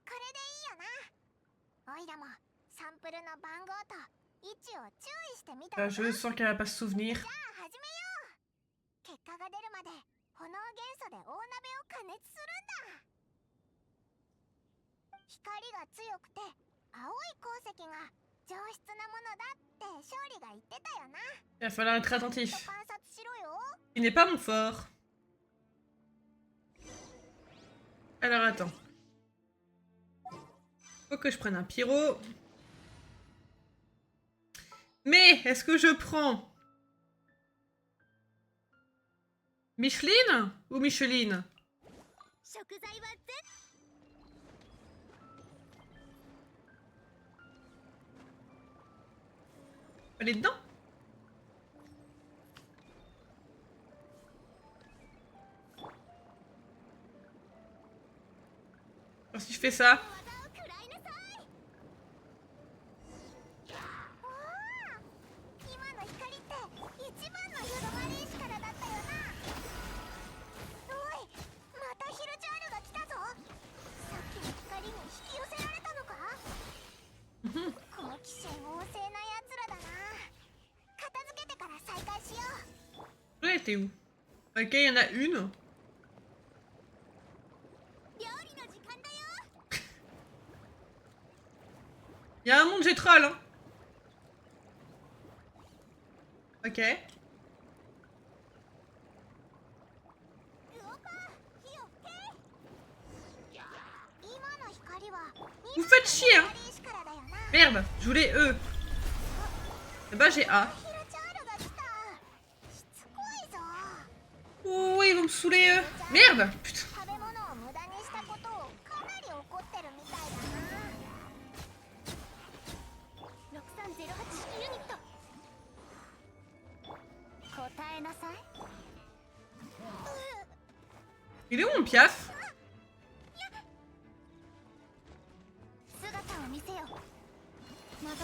これでいいよな。おいらもサンプルの番号と位置を注意してみたら Ah, な。 je sens qu'elle va pas se souvenir. じゃあ始めよう。結果が出るまで炎元素で大鍋を加熱するんだ。光が強くて青い鉱石が上質なものだって勝利が言ってたよな。 Il va falloir être ちょっと attentif. 観察しろよ。 Il n'est pas mon fort. Alors attends. Faut que je prenne un pyro. Mais est-ce que je prends Micheline ou Micheline? 食材は全 Elle est dedans? Alors si je fais ça, 技を食らいなさい。おお、今の光って一番の湯止まり石からだったよな。おい、またヒルチャールが来たぞ。さっきの光に引き寄せられたのか。好奇心旺盛なやつらだな。片付けてから再開しよう。 elle était où? Ok, il y en a une. 料理の Il y a un monde, j'ai troll, hein. Ok. 今の光は Vous faites chier, hein. 光からだよな。 Merde, je voulais E. Et bah j'ai A. ヒロチャールが来た。しつこいぞ。 Oh, ils vont me saouler, eux. Merde. Putain. 食べ物を無駄にしたことをかなり怒ってるみたいだな。6308ユニット。答えなさい。 Il est où mon piaf? 姿を見せよ。流れ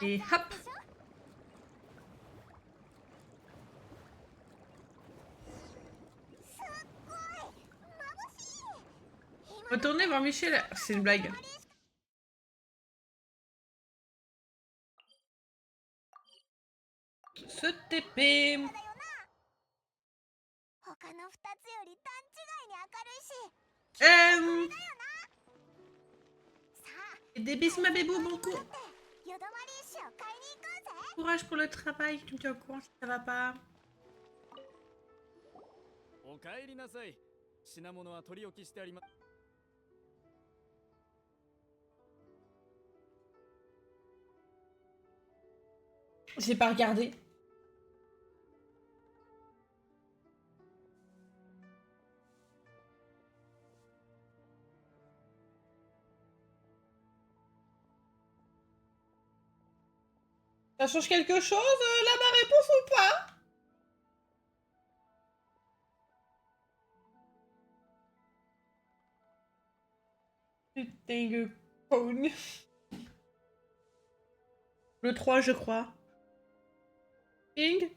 て。 Et hop. Retournez voir Michel. C'est une blague. Ce TP. 他の2つより段違いに明るいし。 さあ、 Des bis ma bébou, bon coup. ヨドバリ石を買いに行こうぜ。 Courage pour le travail. Tu me tiens au courant si ça va pas. おかえりなさい。品物は取り置きしてあります。 J'ai pas regardé. Ça change quelque chose, là, ma réponse ou pas? Putain, le con. Le 3, je crois. Ping,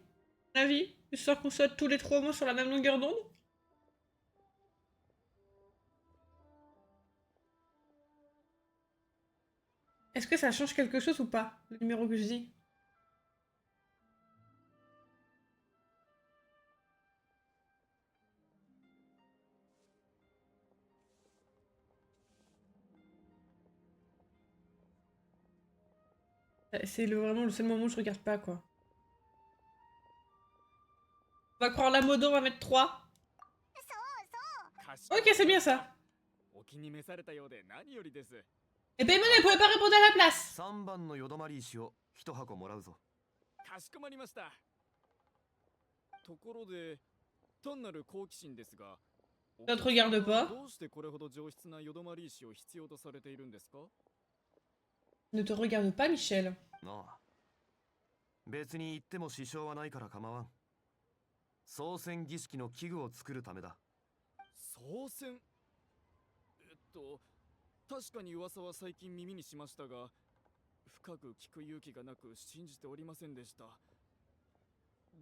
avis, histoire qu'on soit tous les trois au moins sur la même longueur d'onde. Est-ce que ça change quelque chose ou pas, le numéro que je dis? C'est vraiment le seul moment où je regarde pas, quoi. On va croire la modo, on va mettre 3. かしこま Ok, c'est bien ça. お気に召されたようで何よりです。 Et Paymon, elle pouvait pas répondre à la place. 3番のヨドマリ石を1箱もらうぞ。かしこまりました。ところで、単なる好奇心ですが、 Ça te regarde pas. どうしてこれほど上質なヨドマリ石を必要とされているんですか？ Ne te regarde pas, Michel. なあ。別に言っても支障はないから構わん。操船儀式の器具を作るためだ。操船？確かに噂は最近耳にしましたが、深く聞く勇気がなく信じておりませんでした。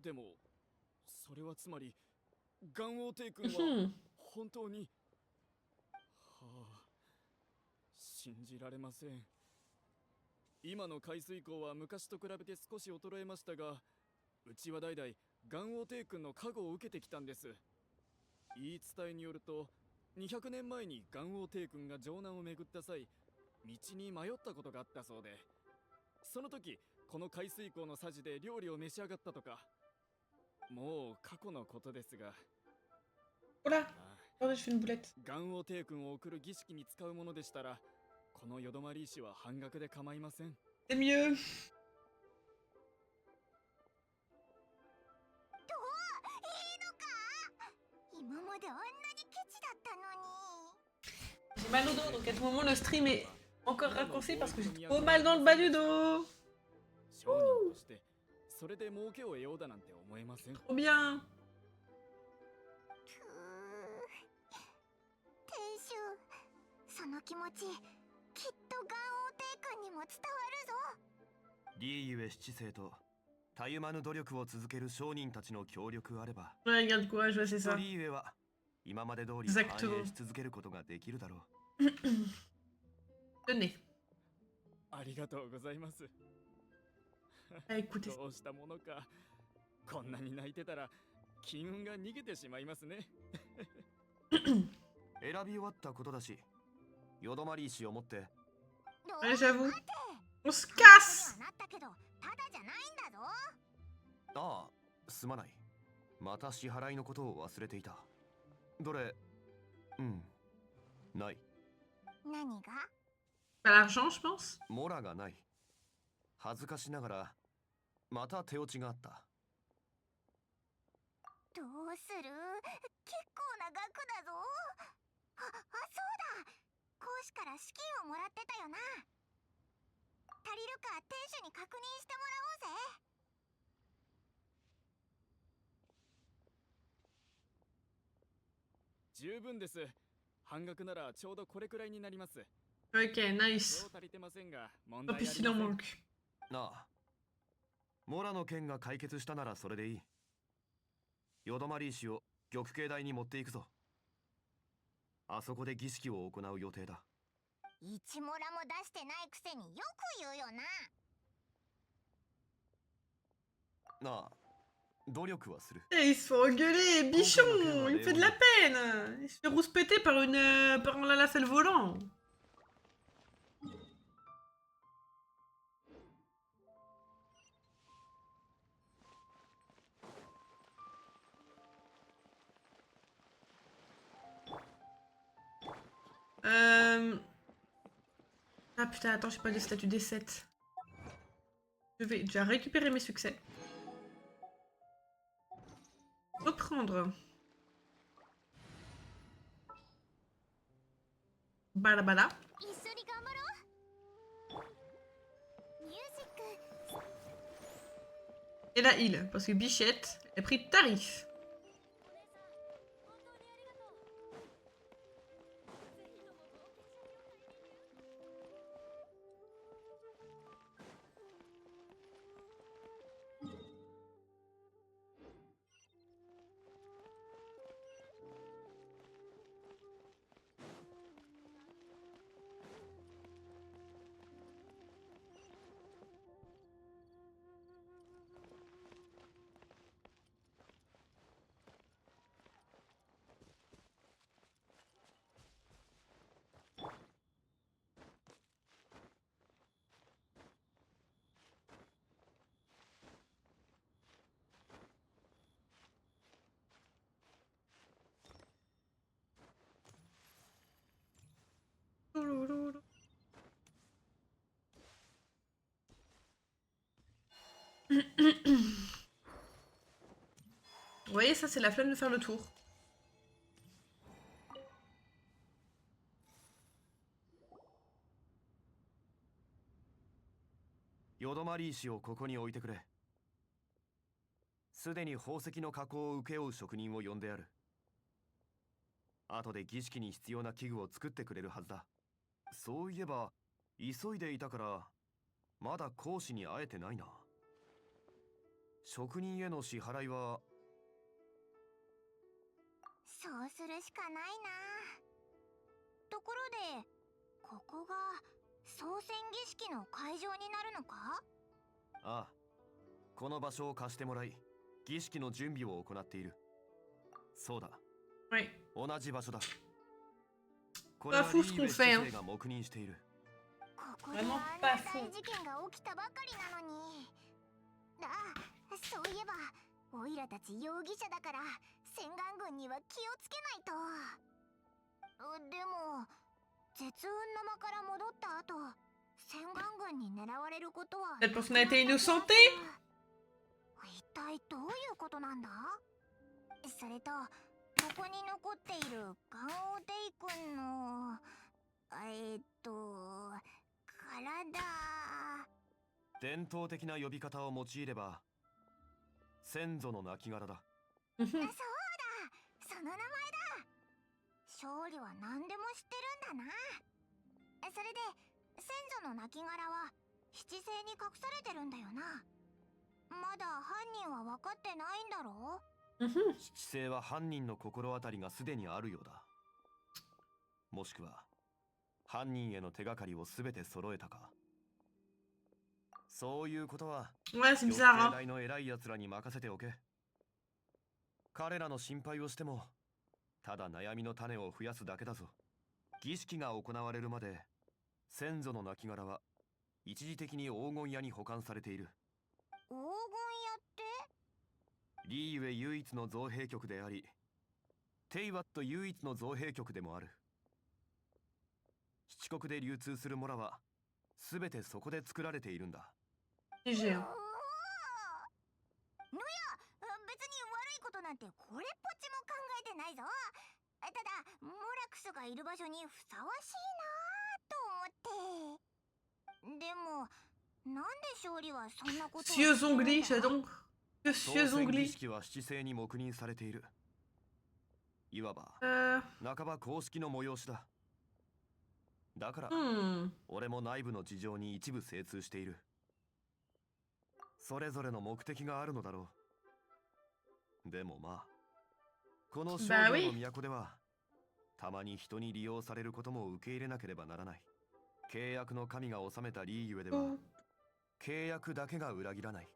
でも、それはつまり、ガンオー帝君は本当に、はあ、信じられません。今の海水溝は昔と比べて少し衰えましたが、うちは代々ガンオー帝君の加護を受けてきたんです。言い伝えによると、200年前にガンオー帝君が城南を巡った際、道に迷ったことがあったそうで、その時この海水溝のさじで料理を召し上がったとか。もう過去のことですが。 Oh là, attendez, je fais une boulette. ガンオー帝君を送る儀式に使うものでしたら、このヨドマリ石は半額で構いません。 C'est mieux. 今まであんなにケチだったのに。 J'ai mal au dos, donc à ce moment, le stream est encore raccourci parce que j'ai trop mal dans le bas du dos. 商人としてそれで儲けを得ようだなんて思えません。 Trop bien. 店主、その気持ちきっとガンオー帝君にも伝わるぞ。リーユエ七世とたゆまぬ努力を続ける商人たちの協力あれば、 Ouais, garde courage, ouais, c'est ça. リーユエは今まで通り Exactement. 繁栄し続けることができるだろう。 Tenez. ありがとうございます。 Ah, écoutez. どうしたものか。こんなに泣いてたら金運が逃げてしまいますね。選び終わったことだし、よどまり石を持って。Ouais, j'avoue. 待て On se 半額 casse! にはなったけどただじゃないんだぞ。ああ、すまない。また支払いのことを忘れていた。どれ、ない。何が？ Pas l'argent, je pense. モラがない。恥ずかしながら、また手落ちがあった。どうする？結構な額だぞ。そうだ。講師から資金をもらってたよな。足りるか店主に確認してもらおうぜ。十分です。半額ならちょうどこれくらいになります。 Ok, そう nice. 足りてませんが、問 Hop 題ありま ici せ dans ん。 mon cul. なあ、モラの件が解決したならそれでいい。よどまり石を玉形台に持っていくぞ。あそこで儀式を行う予定だ。1モラも出してないくせによく言うよな。なあ、努力はする。 Et il se fait engueuler, bichon! Il me fait de la peine! Il se fait rouspéter par par un lalafel volant! Ah putain, attends, j'ai pas de statut des 7. Je vais déjà récupérer mes succès. Reprendre. Bala bala. 一緒に頑張ろう。ミュージック。 Et la heal, parce que Bichette a pris de tarif. Vous voyez, ça c'est la flemme de faire le tour. Yodomari石をここに置いてくれ。すでに宝石の加工を請け負う職人を呼んである。後で儀式に必要な器具を作ってくれるはずだ。そういえば、急いでいたから、まだ講師に会えてないな。職人への支払いは。そうするしかないな。ところで、ここが操船儀式の会場になるのか？ああ、この場所を貸してもらい、儀式の準備を行っている。そうだ。Ouais. 同じ場所だ。これはリーウェイ先生が黙認している。ここであんな大事件が起きたばかりなのに。そういえばオイラたち容疑者だから洗顔軍には気をつけないと。でも絶雲沼から戻った後洗顔軍に狙われることは。 Cette personnalité innocentée? 一体どういうことなんだ？それとここに残っているガンオデイ君の体。伝統的な呼び方を用いれば先祖の亡骸だ。そうだ、その名前だ。勝利は何でも知ってるんだな。それで先祖の亡骸は七星に隠されてるんだよな。まだ犯人は分かってないんだろう。七星は犯人の心当たりがすでにあるようだ。もしくは犯人への手がかりをすべて揃えたか。そういうことは Ouais, c'est bizarre, 玉 hein. 形大の偉い奴らに任せておけ。彼らの心配をしてもただ悩みの種を増やすだけだぞ。儀式が行われるまで先祖の亡骸は一時的に黄金屋に保管されている。黄金屋ってリーユエ唯一の造幣局であり、テイワット唯一の造幣局でもある。七国で流通するモラは全てそこで作られているんだ。 GG. のや、別に悪いことなんてこれっぽっちも考えてないぞ。ただモラクスがいる場所にふさわしいなと思って。でもなんで勝利はそんなことを Cieux onglis, j'adore. Que 当 cieux 選儀 onglis. 式は七星に黙認されている。いわば 半ば公式の催しだ。だから、俺も内部の事情に一部精通している。それぞれの目的があるのだろう。でもまあ、この商業の都では、たまに人に利用されることも受け入れなければならない。契約の神が治めたリーユエでは、契約だけが裏切らない。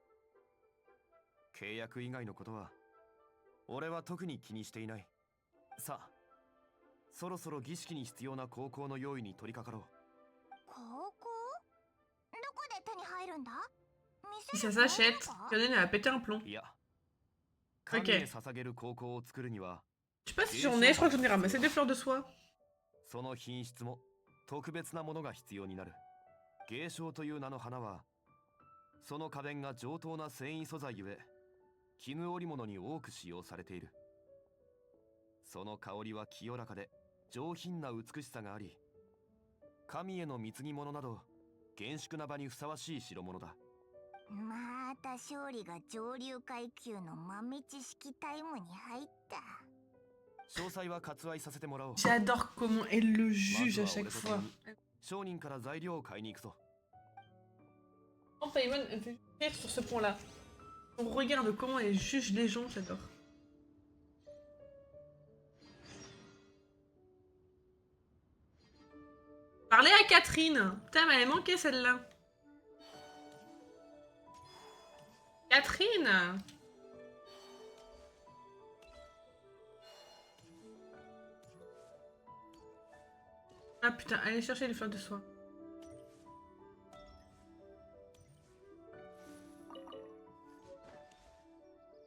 契約以外のことは、俺は特に気にしていない。さあ、そろそろ儀式に必要な高校の用意に取り掛かろう。高校？どこで手に入るんだ？ Ça s'achète. Lionel a pété un plomb. いや、神へ捧げる高校を作るには、 Je sais pas si j'en ai, je crois que j'en ai ramassé des fleurs de soie. その品質も特別なものが必要になる。芸商という名の花は、その花弁が上等な繊維素材ゆえ、絹織物に多く使用されている。その香りは清らかで上品な美しさがあり、神への貢ぎ物など厳粛な場にふさわしい代物だ。また勝利が上流階級の豆知識タイムに入った。詳細は割愛させてもらおう。 J'adore comment elle le juge à chaque fois. 商人から材料を買いに行くぞ。 Oh, Paimon, elle fait rire sur ce point-là. On regarde comment elle juge les gens, j'adore. Parlez à Catherine. Putain, mais elle manquait celle-là. Catherine. Ah putain, allez chercher les fleurs de soie.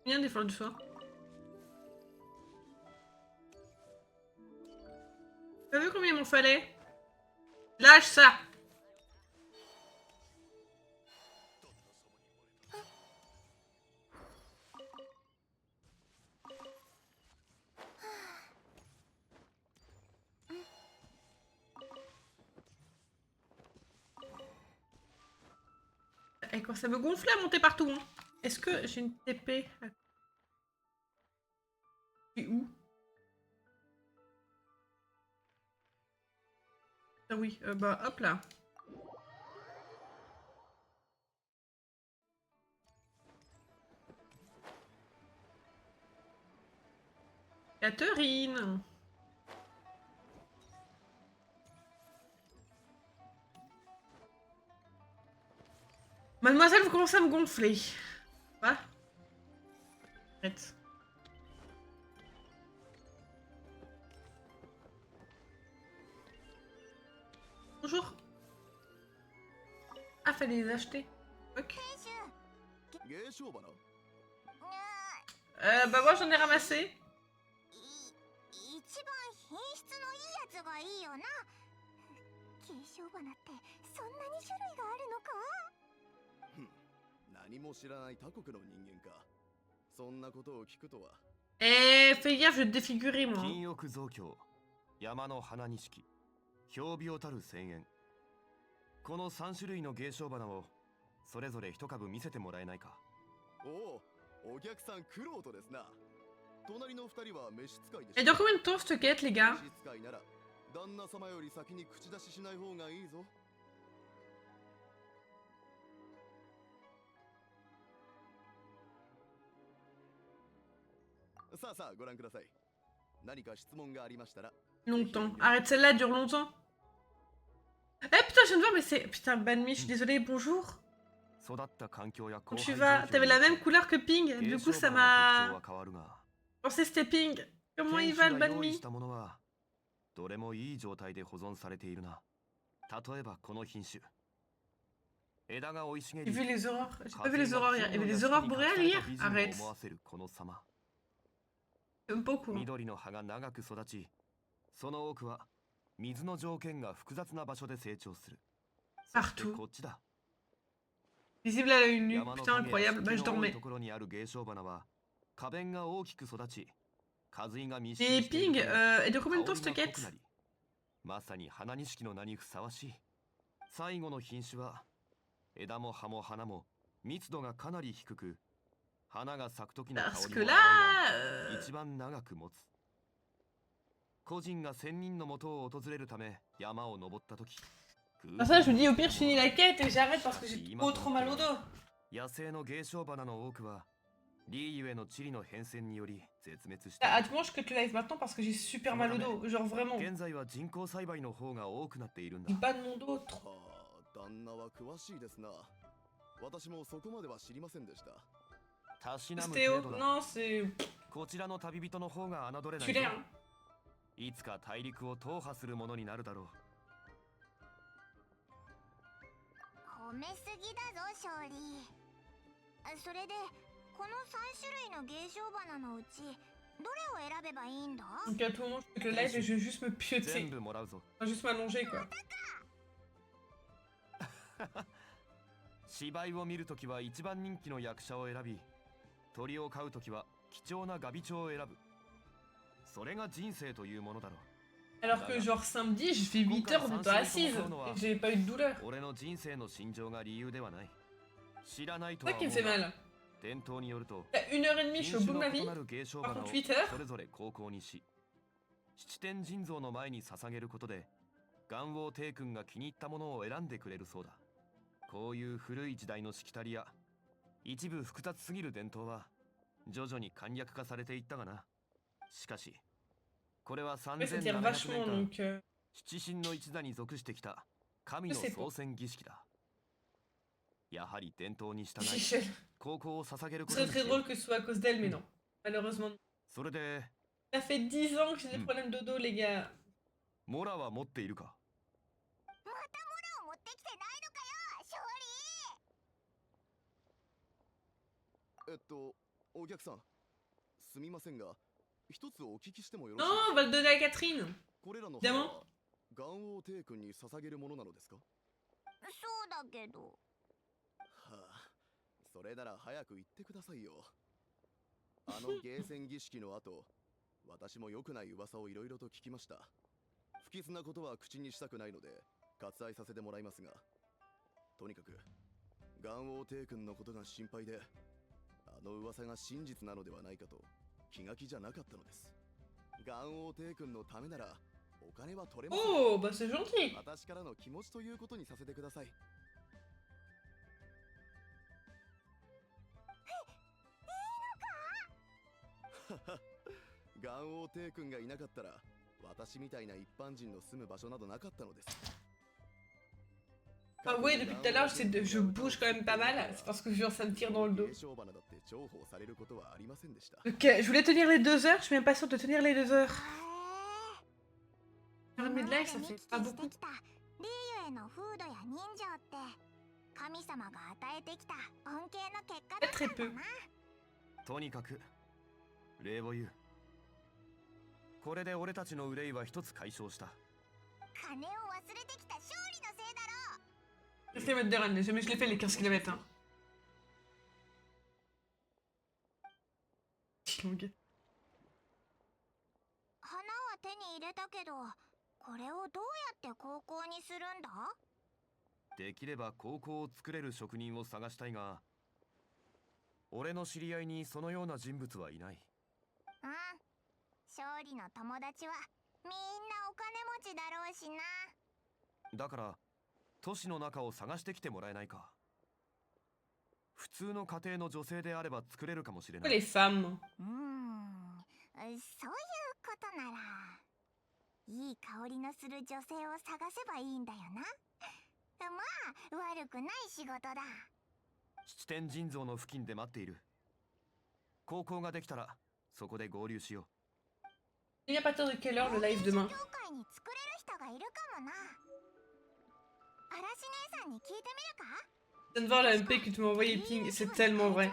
Combien des fleurs de soie? T'as vu combien il m'en fallait? Lâche ça! Et quand ça me gonfle à monter partout, hein. Est-ce que j'ai une TP? Et où? Ah oui, bah hop là. Catherine. Mademoiselle, vous commencez à me gonfler. Quoi? Arrête. Bonjour. Ah, fallait les acheter. Ok. Bah moi j'en ai ramassé. 一番品質のいいやつがいいよな。継承花ってそんなに種類があるのか？何も知らない他国の人間か。そんなことを聞くとは。Fais gaffe, je vais te défigurer moi. 金翼増強、山の花錦、氷飚たる千円。この3種類の芸商花をそれぞれ一株見せてもらえないか。おお、お客さんクロートですな。隣の2人は召使いでしょ。 Et dans combien de temps cette quête, les gars? 召使いなら旦那様より先に口出ししない方がいいぞ。さあさあご覧ください。何か質問がありましたら。 Longtemps. Arrête, celle-là elle dure longtemps. Eh putain, je viens de voir, mais c'est... Putain, Banmi, je suis désolée, bonjour. 育った環境や Quand tu vas... T'avais la même couleur que Ping, du coup ça m'a... は変わるが、 pensé c'était Ping. Comment 天 il 使 va le が banh 用意 mi? したものはどれもいい状態で保存されているな。例えばこの品種。枝が生い茂 J'ai り、 vu les aurores. J'ai pas vu 風 les が aurores hier. 金 Il y の avait 屋 des 敷 aurores に隠 boréales され hier? た美人を Arrête. 思わせるこの様。 J'aime pas au courant. 緑の葉が長く育ち、その多くは水の条件が複雑な場所で成長する。そして Partout. こっちだ。 Visible à l'œil nu. 山の Putain, 影や incroyable. 湿 Bah, 気 je の多い dormais. ところにある芸商花は花弁が大きく育ち、花髄が密集 Et している Ping, ため elle dure combien de temps 香 cette りが濃 quête? くなり、まさに花錦の名にふさわしい。最後の品種は枝も葉も花も密度がかなり低く、花が咲く時の Parce 香 que りも là, 淡いが一番長く持つ。個人が仙人のもとを訪れるため山を登った時、 Pour ça, je me dis au pire, je finis la quête et j'arrête parce que j'ai trop mal au dos. 野生の芸商花の多くはリーユへの地理の変遷により絶滅してい Ah, る。 du moins, je cut le live maintenant parce que j'ai super mal au dos. Genre vraiment. 現在は人工栽培の方が多くなっているんだ Dis。pas de mon dos trop. はあ、旦那は詳しいですな。私もそこまでは知りませんでした。たしなむ C'était 程 au... 度だ。 Non, c'est... こちらの旅人の方が侮れない Tu ぞ l'es, hein. いつか大陸を踏破するものになるだろう。褒めすぎだぞ勝利。それでこの3種類の芸商花のうちどれを選べばいいんだ？ Donc à tout moment, je cut le live et je vais juste me 全 pioter. 部もらうぞ。 Enfin, juste m'allonger, quoi. 芝居を見るときは一番人気の役者を選び、鳥を飼うときは貴重なガビチョウを選ぶ。それが人生というものだろう。 Alors que genre samedi, j'ai fait 8 heures de temps assise et j'ai pas eu de douleur. 俺の人生の心情が理由ではない。知らないと C'est は ça qui 思 me う fait が mal. 伝統によると T'as 1h30, je suis 品 au 種 bout de の ma 異 vie. なる芸商 Par 花を contre, 8 heures. それぞれ高校にし、七天神像の前に捧げることで元王帝君が気に入ったものを選んでくれるそうだ。こういう古い時代のしきたりや一部複雑すぎる伝統は徐々に簡略化されていったがな。しかしこれは Ouais, ça 3700 tire 年 vachement 間 donc. 七神の一座に属してきた神の創選儀式だ。やはり伝統に従い Michel. 高校を捧げる Ce こと serait に très しよう。 drôle que ce soit à cause d'elle, mais non. Malheureusement. それで Ça fait 10 ans que j'ai des problèmes de dos, les gars. モラは持っているか？またモラを持ってきてないのかよ勝利。お客さん、すみませんが、一つお聞きしてもよろしい Non, on va le donner à Catherine. これらの でも花は元王帝君に捧げるものなのですか？そうだけど。はあ、それなら早く言ってくださいよ。あのゲーセン儀式の後、私も良くない噂をいろいろと聞きました。不吉なことは口にしたくないので割愛させてもらいますが、とにかく元王帝君のことが心配で、あの噂が真実なのではないかと気が気じゃなかったのです。元王帝君のためならお金は取れません。 Oh, bah c'est gentil. 私からの気持ちということにさせてください。元王帝君がいなかったら私みたいな一般人の住む場所などなかったのです。 Ah ouais, depuis tout à l'heure, je bouge quand même pas mal. C'est parce que genre, ça me tire dans le dos. 芸商花だって重宝されることはありませんでした。 Ok, je voulais tenir les 2 heures, je suis même pas sûre de tenir les 2 heures. へえ。 1 heure et demie de live, ça fait pas 見 beaucoup. 聞きしてきたリーユへの風土や人情って神様が与えてきた恩恵の結果だったんだな。とにかく礼を言う。これで俺たちの憂いは一つ解消した。金を忘れてきた勝利のせいだろう。 Restez mettre des runs, jamais je l'ai fait les 15 km. Hein. Longue. 花は手に入れたけど、これをどうやって高校にするんだ？できれば高校を作れる職人を探したいが、俺の知り合いにそのような人物はいない。うん。勝利の友達はみんなお金持ちだろうしな。だから都市の中を探してきてもらえないか。普通の家庭の女性であれば作れるかもしれな Pourquoi い。 les femmes? そういうことならいい香りのする女性を探せばいいんだよな。まあ悪くない仕事だ。七天神像の付近で待っている。高校ができたらそこで合流しよ Et à partir de quelle heure le live demain? 協会に作れる人がいるかもな。嵐姉さんに聞いてみるか？ Je viens de voir la MP que tu m'as envoyé, Ping, et c'est tellement vrai.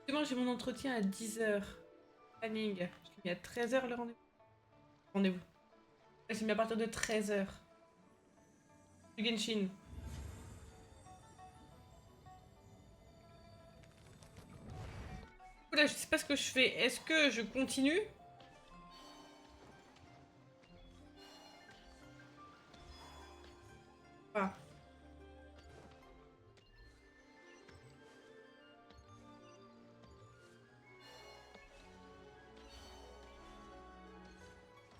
Demain, j'ai mon entretien à 10h. Planning. J'ai mis à 13h le rendez-vous. Rendez-vous. J'ai mis à partir de 13h. Du Genshin. Là, je sais pas ce que je fais. Est-ce que je continue? Ah.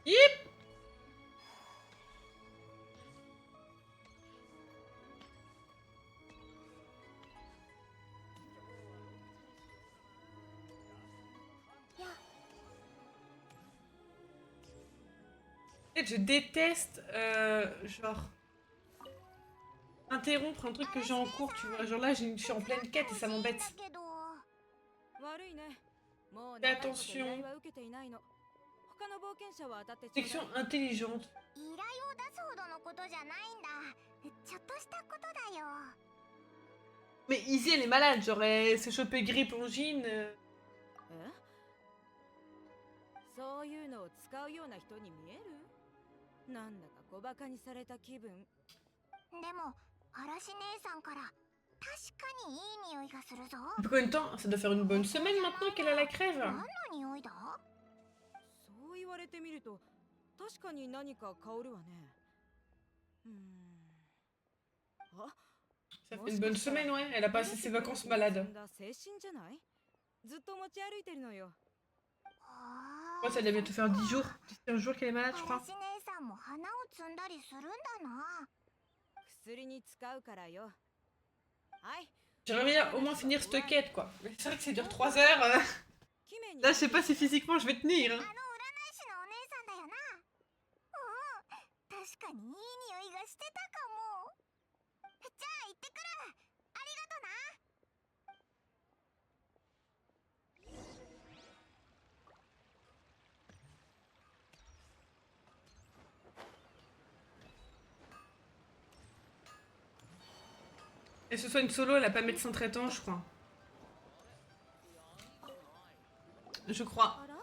Yip! Je déteste, genre, interrompre un truc que j'ai en cours, tu vois. Genre là, je suis en pleine quête et ça m'embête. 悪いね。もう Fais 長いこと依 attention. 頼は受けていないの。他の冒険者は当たってちょうだい。 Section intelligente. 依頼を出すほどのことじゃないんだ。ちょっとしたことだよ。 Mais Izzy, elle est malade, genre, elle s'est chopée grippe longine. え？そういうのを使うような人に見える？なんだか小馬鹿にされた気分。でも嵐姉さんから確かにいい匂いがするぞ。 Depuis combien de temps? Ça doit faire une bonne semaine maintenant qu'elle a la crève. 何の匂いだ？そう言われてみると確かに何か香るわね。あ、 Ça fait une bonne semaine, ouais. Elle a passé ses vacances malade. 精神じゃない？ずっと持ち歩いてるのよ。 Moi, ça devait te faire 10 jours. 10 jours qu'elle est malade, je crois. 嵐姉さんも花を摘んだりするんだな。薬に使うからよ。はい。 J'aimerais bien au moins finir cette quête, quoi. Mais c'est vrai que ça dure 3 heures. Là, je sais pas si physiquement je vais tenir. あの占い師のお姉さんだよな。うん、確かにいい匂いがしてたかも。じゃあ行ってくる。ありがとな。 Et ce soit une solo, elle a pas médecin traitant, je crois. Je crois. あら？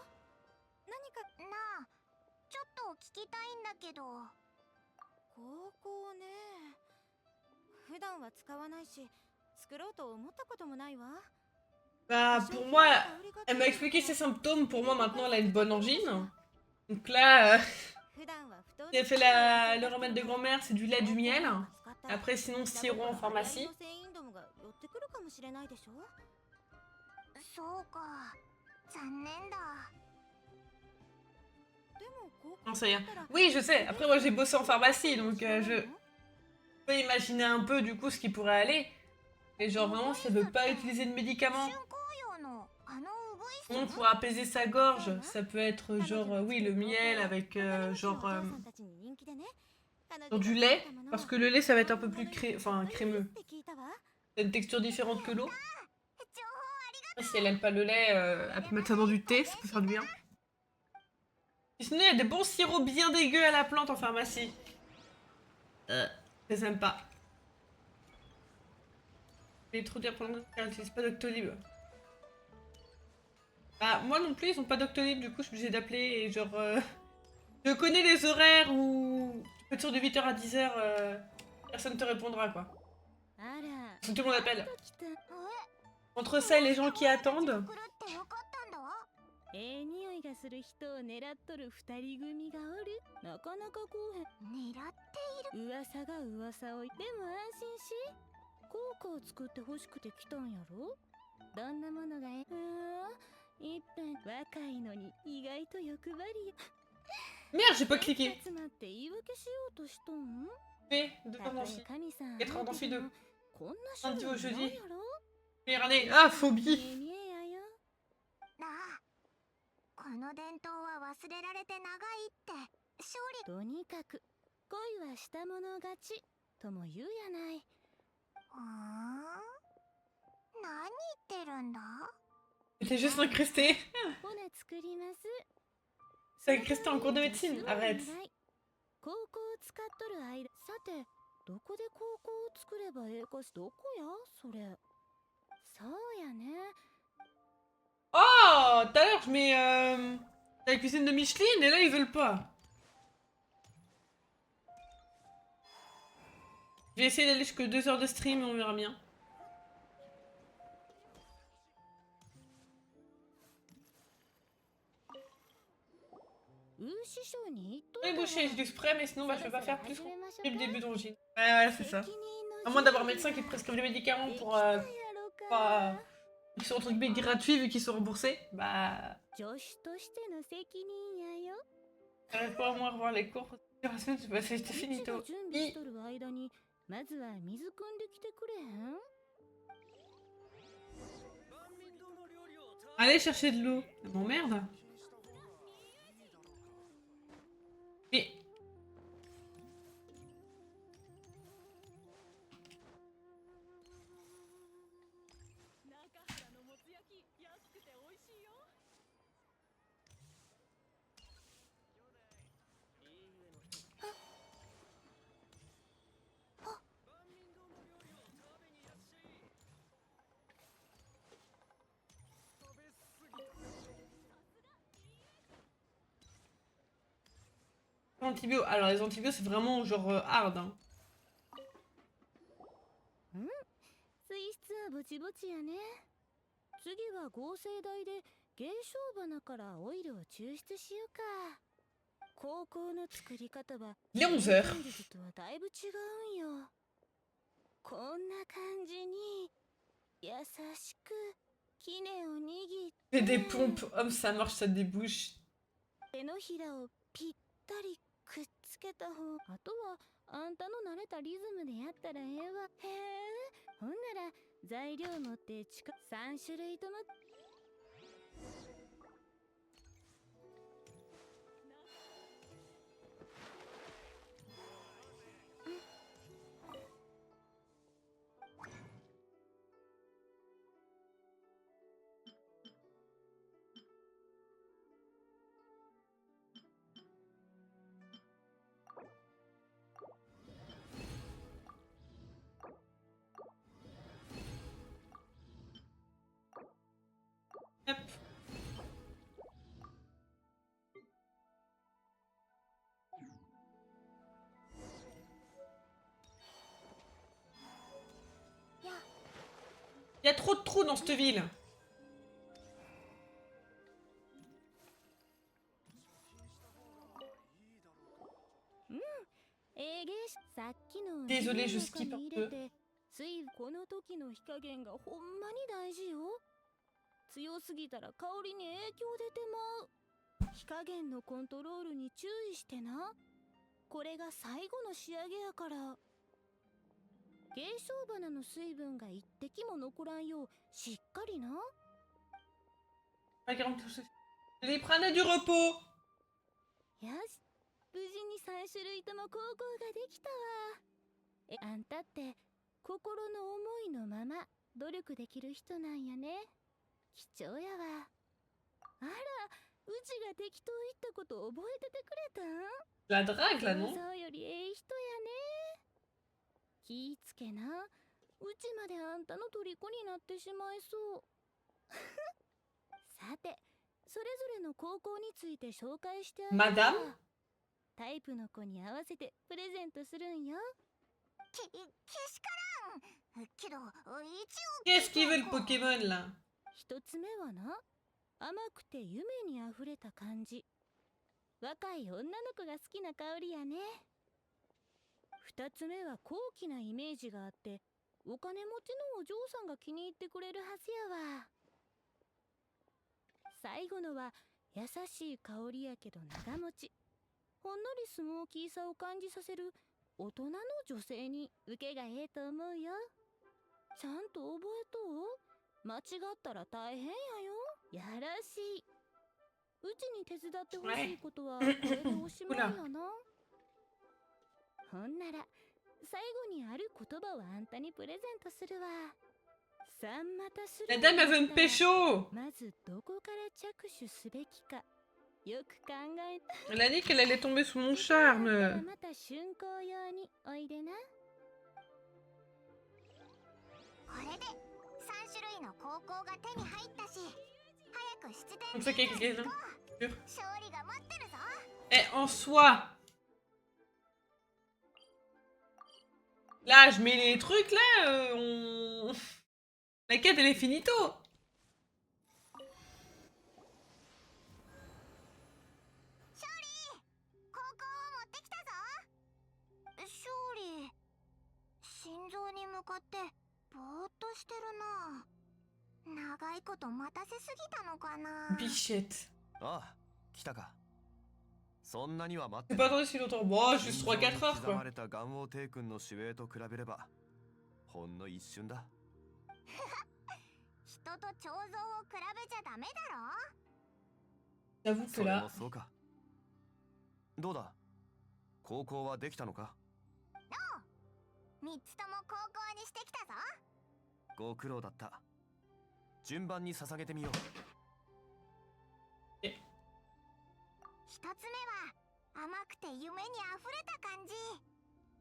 何かなあ、ちょっと聞きたいんだけど。高校ね。普段は使わないし、作ろうと思ったこともないわ。 Bah, pour moi, elle m'a expliqué ses symptômes. Pour moi, maintenant, elle a une bonne angine. Donc là, 普段は布団 elle a fait le remède de grand-mère, c'est du lait, du miel. Après, sinon, sirop en pharmacie. 繊維ドムが寄ってくるかもしれないでしょ。そうか、残念だ。でも高校 Non, ça y est. だったら Oui, je sais. Après, moi, j'ai bossé en pharmacie, donc je peux imaginer un peu, du coup, ce qui pourrait aller. Et genre, vraiment, si elle veut pas utiliser de médicaments, 春紅葉のあのウグイス。 bon, pour apaiser sa gorge, ça peut être genre, oui, le miel avec genre du lait. Parce que le lait, ça va être un peu plus crémeux. C'est une texture différente que l'eau. Si elle aime pas le lait, elle peut mettre ça dans du thé, ça peut faire du bien. Et sinon, il y a des bons sirops bien dégueux à la plante en pharmacie. C'est sympa. Il est trop dire pour l'instant qu'elle n'utilise pas Doctolib. Bah, moi non plus, ils ont pas Doctolib, du coup, je suis obligée d'appeler et genre. Je connais les horaires où tu peux être sûr de 8h à 10h, personne te répondra quoi. あら。 Tout le monde appelle. え、 Entre ça et les gens qui attendent. 来るってよかったんだ。匂いがする人を狙っとる二人組がおる。なかなかこうへん。狙っている。噂が噂を。でも安心し。効果を作って欲しくて来たんやろ。どんなものが一般若いのに意外と欲張り。 Merde, j'ai pas cliqué. 集まって言い訳しようとしとん。 Fais 2 heures d'amphi. 神さん。 4 heures d'amphi 2. こんな Lundi au 種類 jeudi. ないやろ。 Première année. Ah, phobie. 見えやよ。なあ、この伝統は忘れられて長いって勝利。とにかく恋はしたもの勝ちとも言うやない。何言ってるんだ？ T'es t'es juste incrusté. 骨作ります。 C'est incrusté en cours de médecine. Arrête. 高校を使っとる間、さてどこで高校を作ればええかし、どこやそれ。そうやね。 Oh, tout à l'heure, je mets la cuisine de Micheline et là, ils veulent pas. Je vais essayer d'aller jusqu'à 2 heures de stream et on verra bien. ウー師匠に言っとい Les たわ。 bouchées, je l'exprès, mais sinon, bah, je peux pas faire plus そろそろ始めましょう depuis le か。 début d'origine. Ouais, ouais, c'est ça. 責任の À moins d'avoir un 準備 médecin qui te は prescrive les médicaments でき pour, たやろか。 qui sont entre guillemets gratuits vu qu'ils sont remboursés, bah, 助手としての責任やよ。 j'arrive pas à moi à revoir les cours. La semaine, c'est passé, j'étais うち finito. が準備しとる間に、まずは水汲んできてくれへん？ Allez chercher de l'eau. Ça m'emmerde. Et... Antibio. Alors les antibiotiques c'est vraiment genre hard. Hein. 水質はぼちぼちやね。次は合成台で芸商花からオイルを抽出しようか。高校の作り方は 11 heures. 現実とはだいぶ違うんよ。こんな感じに優しくきねを握っ C'est て des pompes. Hop, ça marche, ça débouche. 手のひらをぴったりくっつけた方。あとはあんたの慣れたリズムでやったらええわ。へえ。ほんなら材料持って3種類とも。 Hop. Il y a trop de trous dans cette ville. さっきの Désolé, je 水の skip 中 un に入 peu. れてこの時の火加減がほんまに大事よ。強すぎたら香りに影響出てまう。火加減のコントロールに注意してな。これが最後の仕上げやから。芸商花の水分が一滴も残らんようしっかりな。 Les prana du repos. よし、無事に3種類とも高校ができたわ。あんたって心の思いのまま努力できる人なんやね。貴重やわ。あら、うちが適当言ったこと覚えててくれたん？ La drague là, non? 想像よりええ人やね。気ぃつけな。うちまであんたの虜になってしまいそう。さて、それぞれの高校について紹介してあげるわ。 Madame? タイプの子に合わせてプレゼントするんよ。けしからんけど一 Qu'est-ce qu'il veut le Pokémon là? 一つ目はな、甘くて夢にあふれた感じ。若い女の子が好きな香りやね。二つ目は高貴なイメージがあって、お金持ちのお嬢さんが気に入ってくれるはずやわ。最後のは優しい香りやけど長持ち。ほんのりスモーキーさを感じさせる大人の女性に受けがええと思うよ。ちゃんと覚えとう？間違ったら大変やよ。やらしい。うちに手伝ってほしいことはこれでおしまいやな。ほんなら最後にある言葉をあんたにプレゼントするわ。三股する La dame, elle veut me pécho. まずどこから着手すべきかよく考えた Elle a dit qu'elle allait tomber sous mon 時間があったら charme. また竣工用においでなこれで3種類の高校が手に入ったし早く七 Comme 伝 ça qu'il y a quelqu'un. 勝利が待ってるぞ Eh, en soi. Là, je mets les trucs, là, on... La quête, elle est finito. 高校を持ってきたぞ勝利心臓に向かってぼーっとしてるな長いこと待たせすぎたのかな Bichette. ああ、来たか。そんなには待っ J'ai て pas attendu si longtemps. Bon, 心 juste 臓に 3-4 heures, 刻ま quoi. れた元王帝君の守衛と比べればほんの一瞬だ。人と彫像を比べちゃダメだろ J'avoue そ que れも là... そうか。どうだ、高校はできたのか。3つとも高校にしてきたぞご苦労だった。順番に捧げてみよう。 1つ目は甘くて夢にあふれた感じ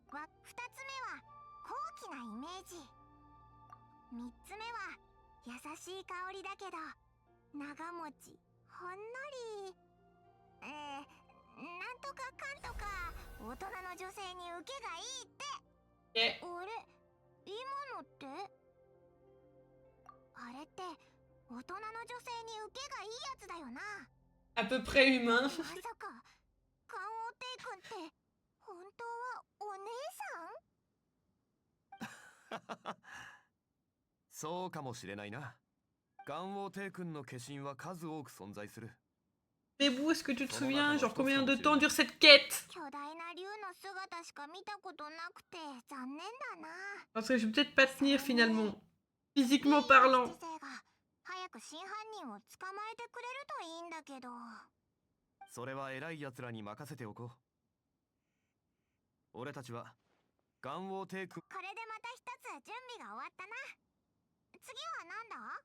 2つ目は高貴なイメージ3つ目は優しい香りだけど長持ちほんのりなんとかかんとか大人の女性に受けがいいって Eh, あれ今のってあれって大人の女性に受けがいいやつだよな à peu près humain. まさか関王帝君って本当はお姉さんそうかもしれないな。元王帝君の化身は数多く存在する。 Mais vous, est-ce que tu te souviens, genre, combien de temps dure cette quête? 巨大な竜の姿しか見たことなくて残念だな Parce que je vais peut-être pas tenir, finalement. Physiquement 七 parlant. 世が早く真犯人を捕まえてくれるといいんだけどそれは偉い奴らに任せておこう。俺たちは元王帝君。これでまた一つ準備が終わったな次は何だ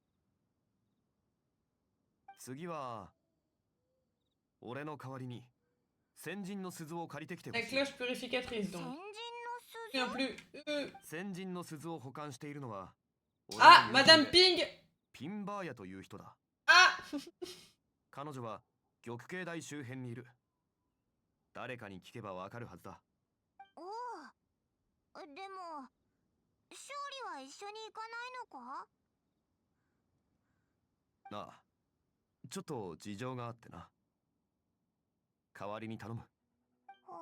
次は俺の代わりに先人の鈴を借りてきてほ La しい。 cloche purificatrice, 先人 donc. の Je me 鈴 souviens plus. 先人の鈴を保管しているのは Ah, 俺の友人 Madame で Ping. ピンバーヤという人だ。 Ah. 彼女は玉境台周辺にいる。誰かに聞けばわかるはずだ。おおでも勝利は一緒に行かないのかなあ、ちょっと事情があってな。代わりに頼む。ほ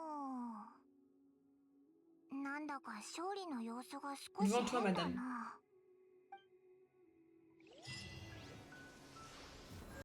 うなんだか勝利の様子が少し Devant toi, 変だ madame. な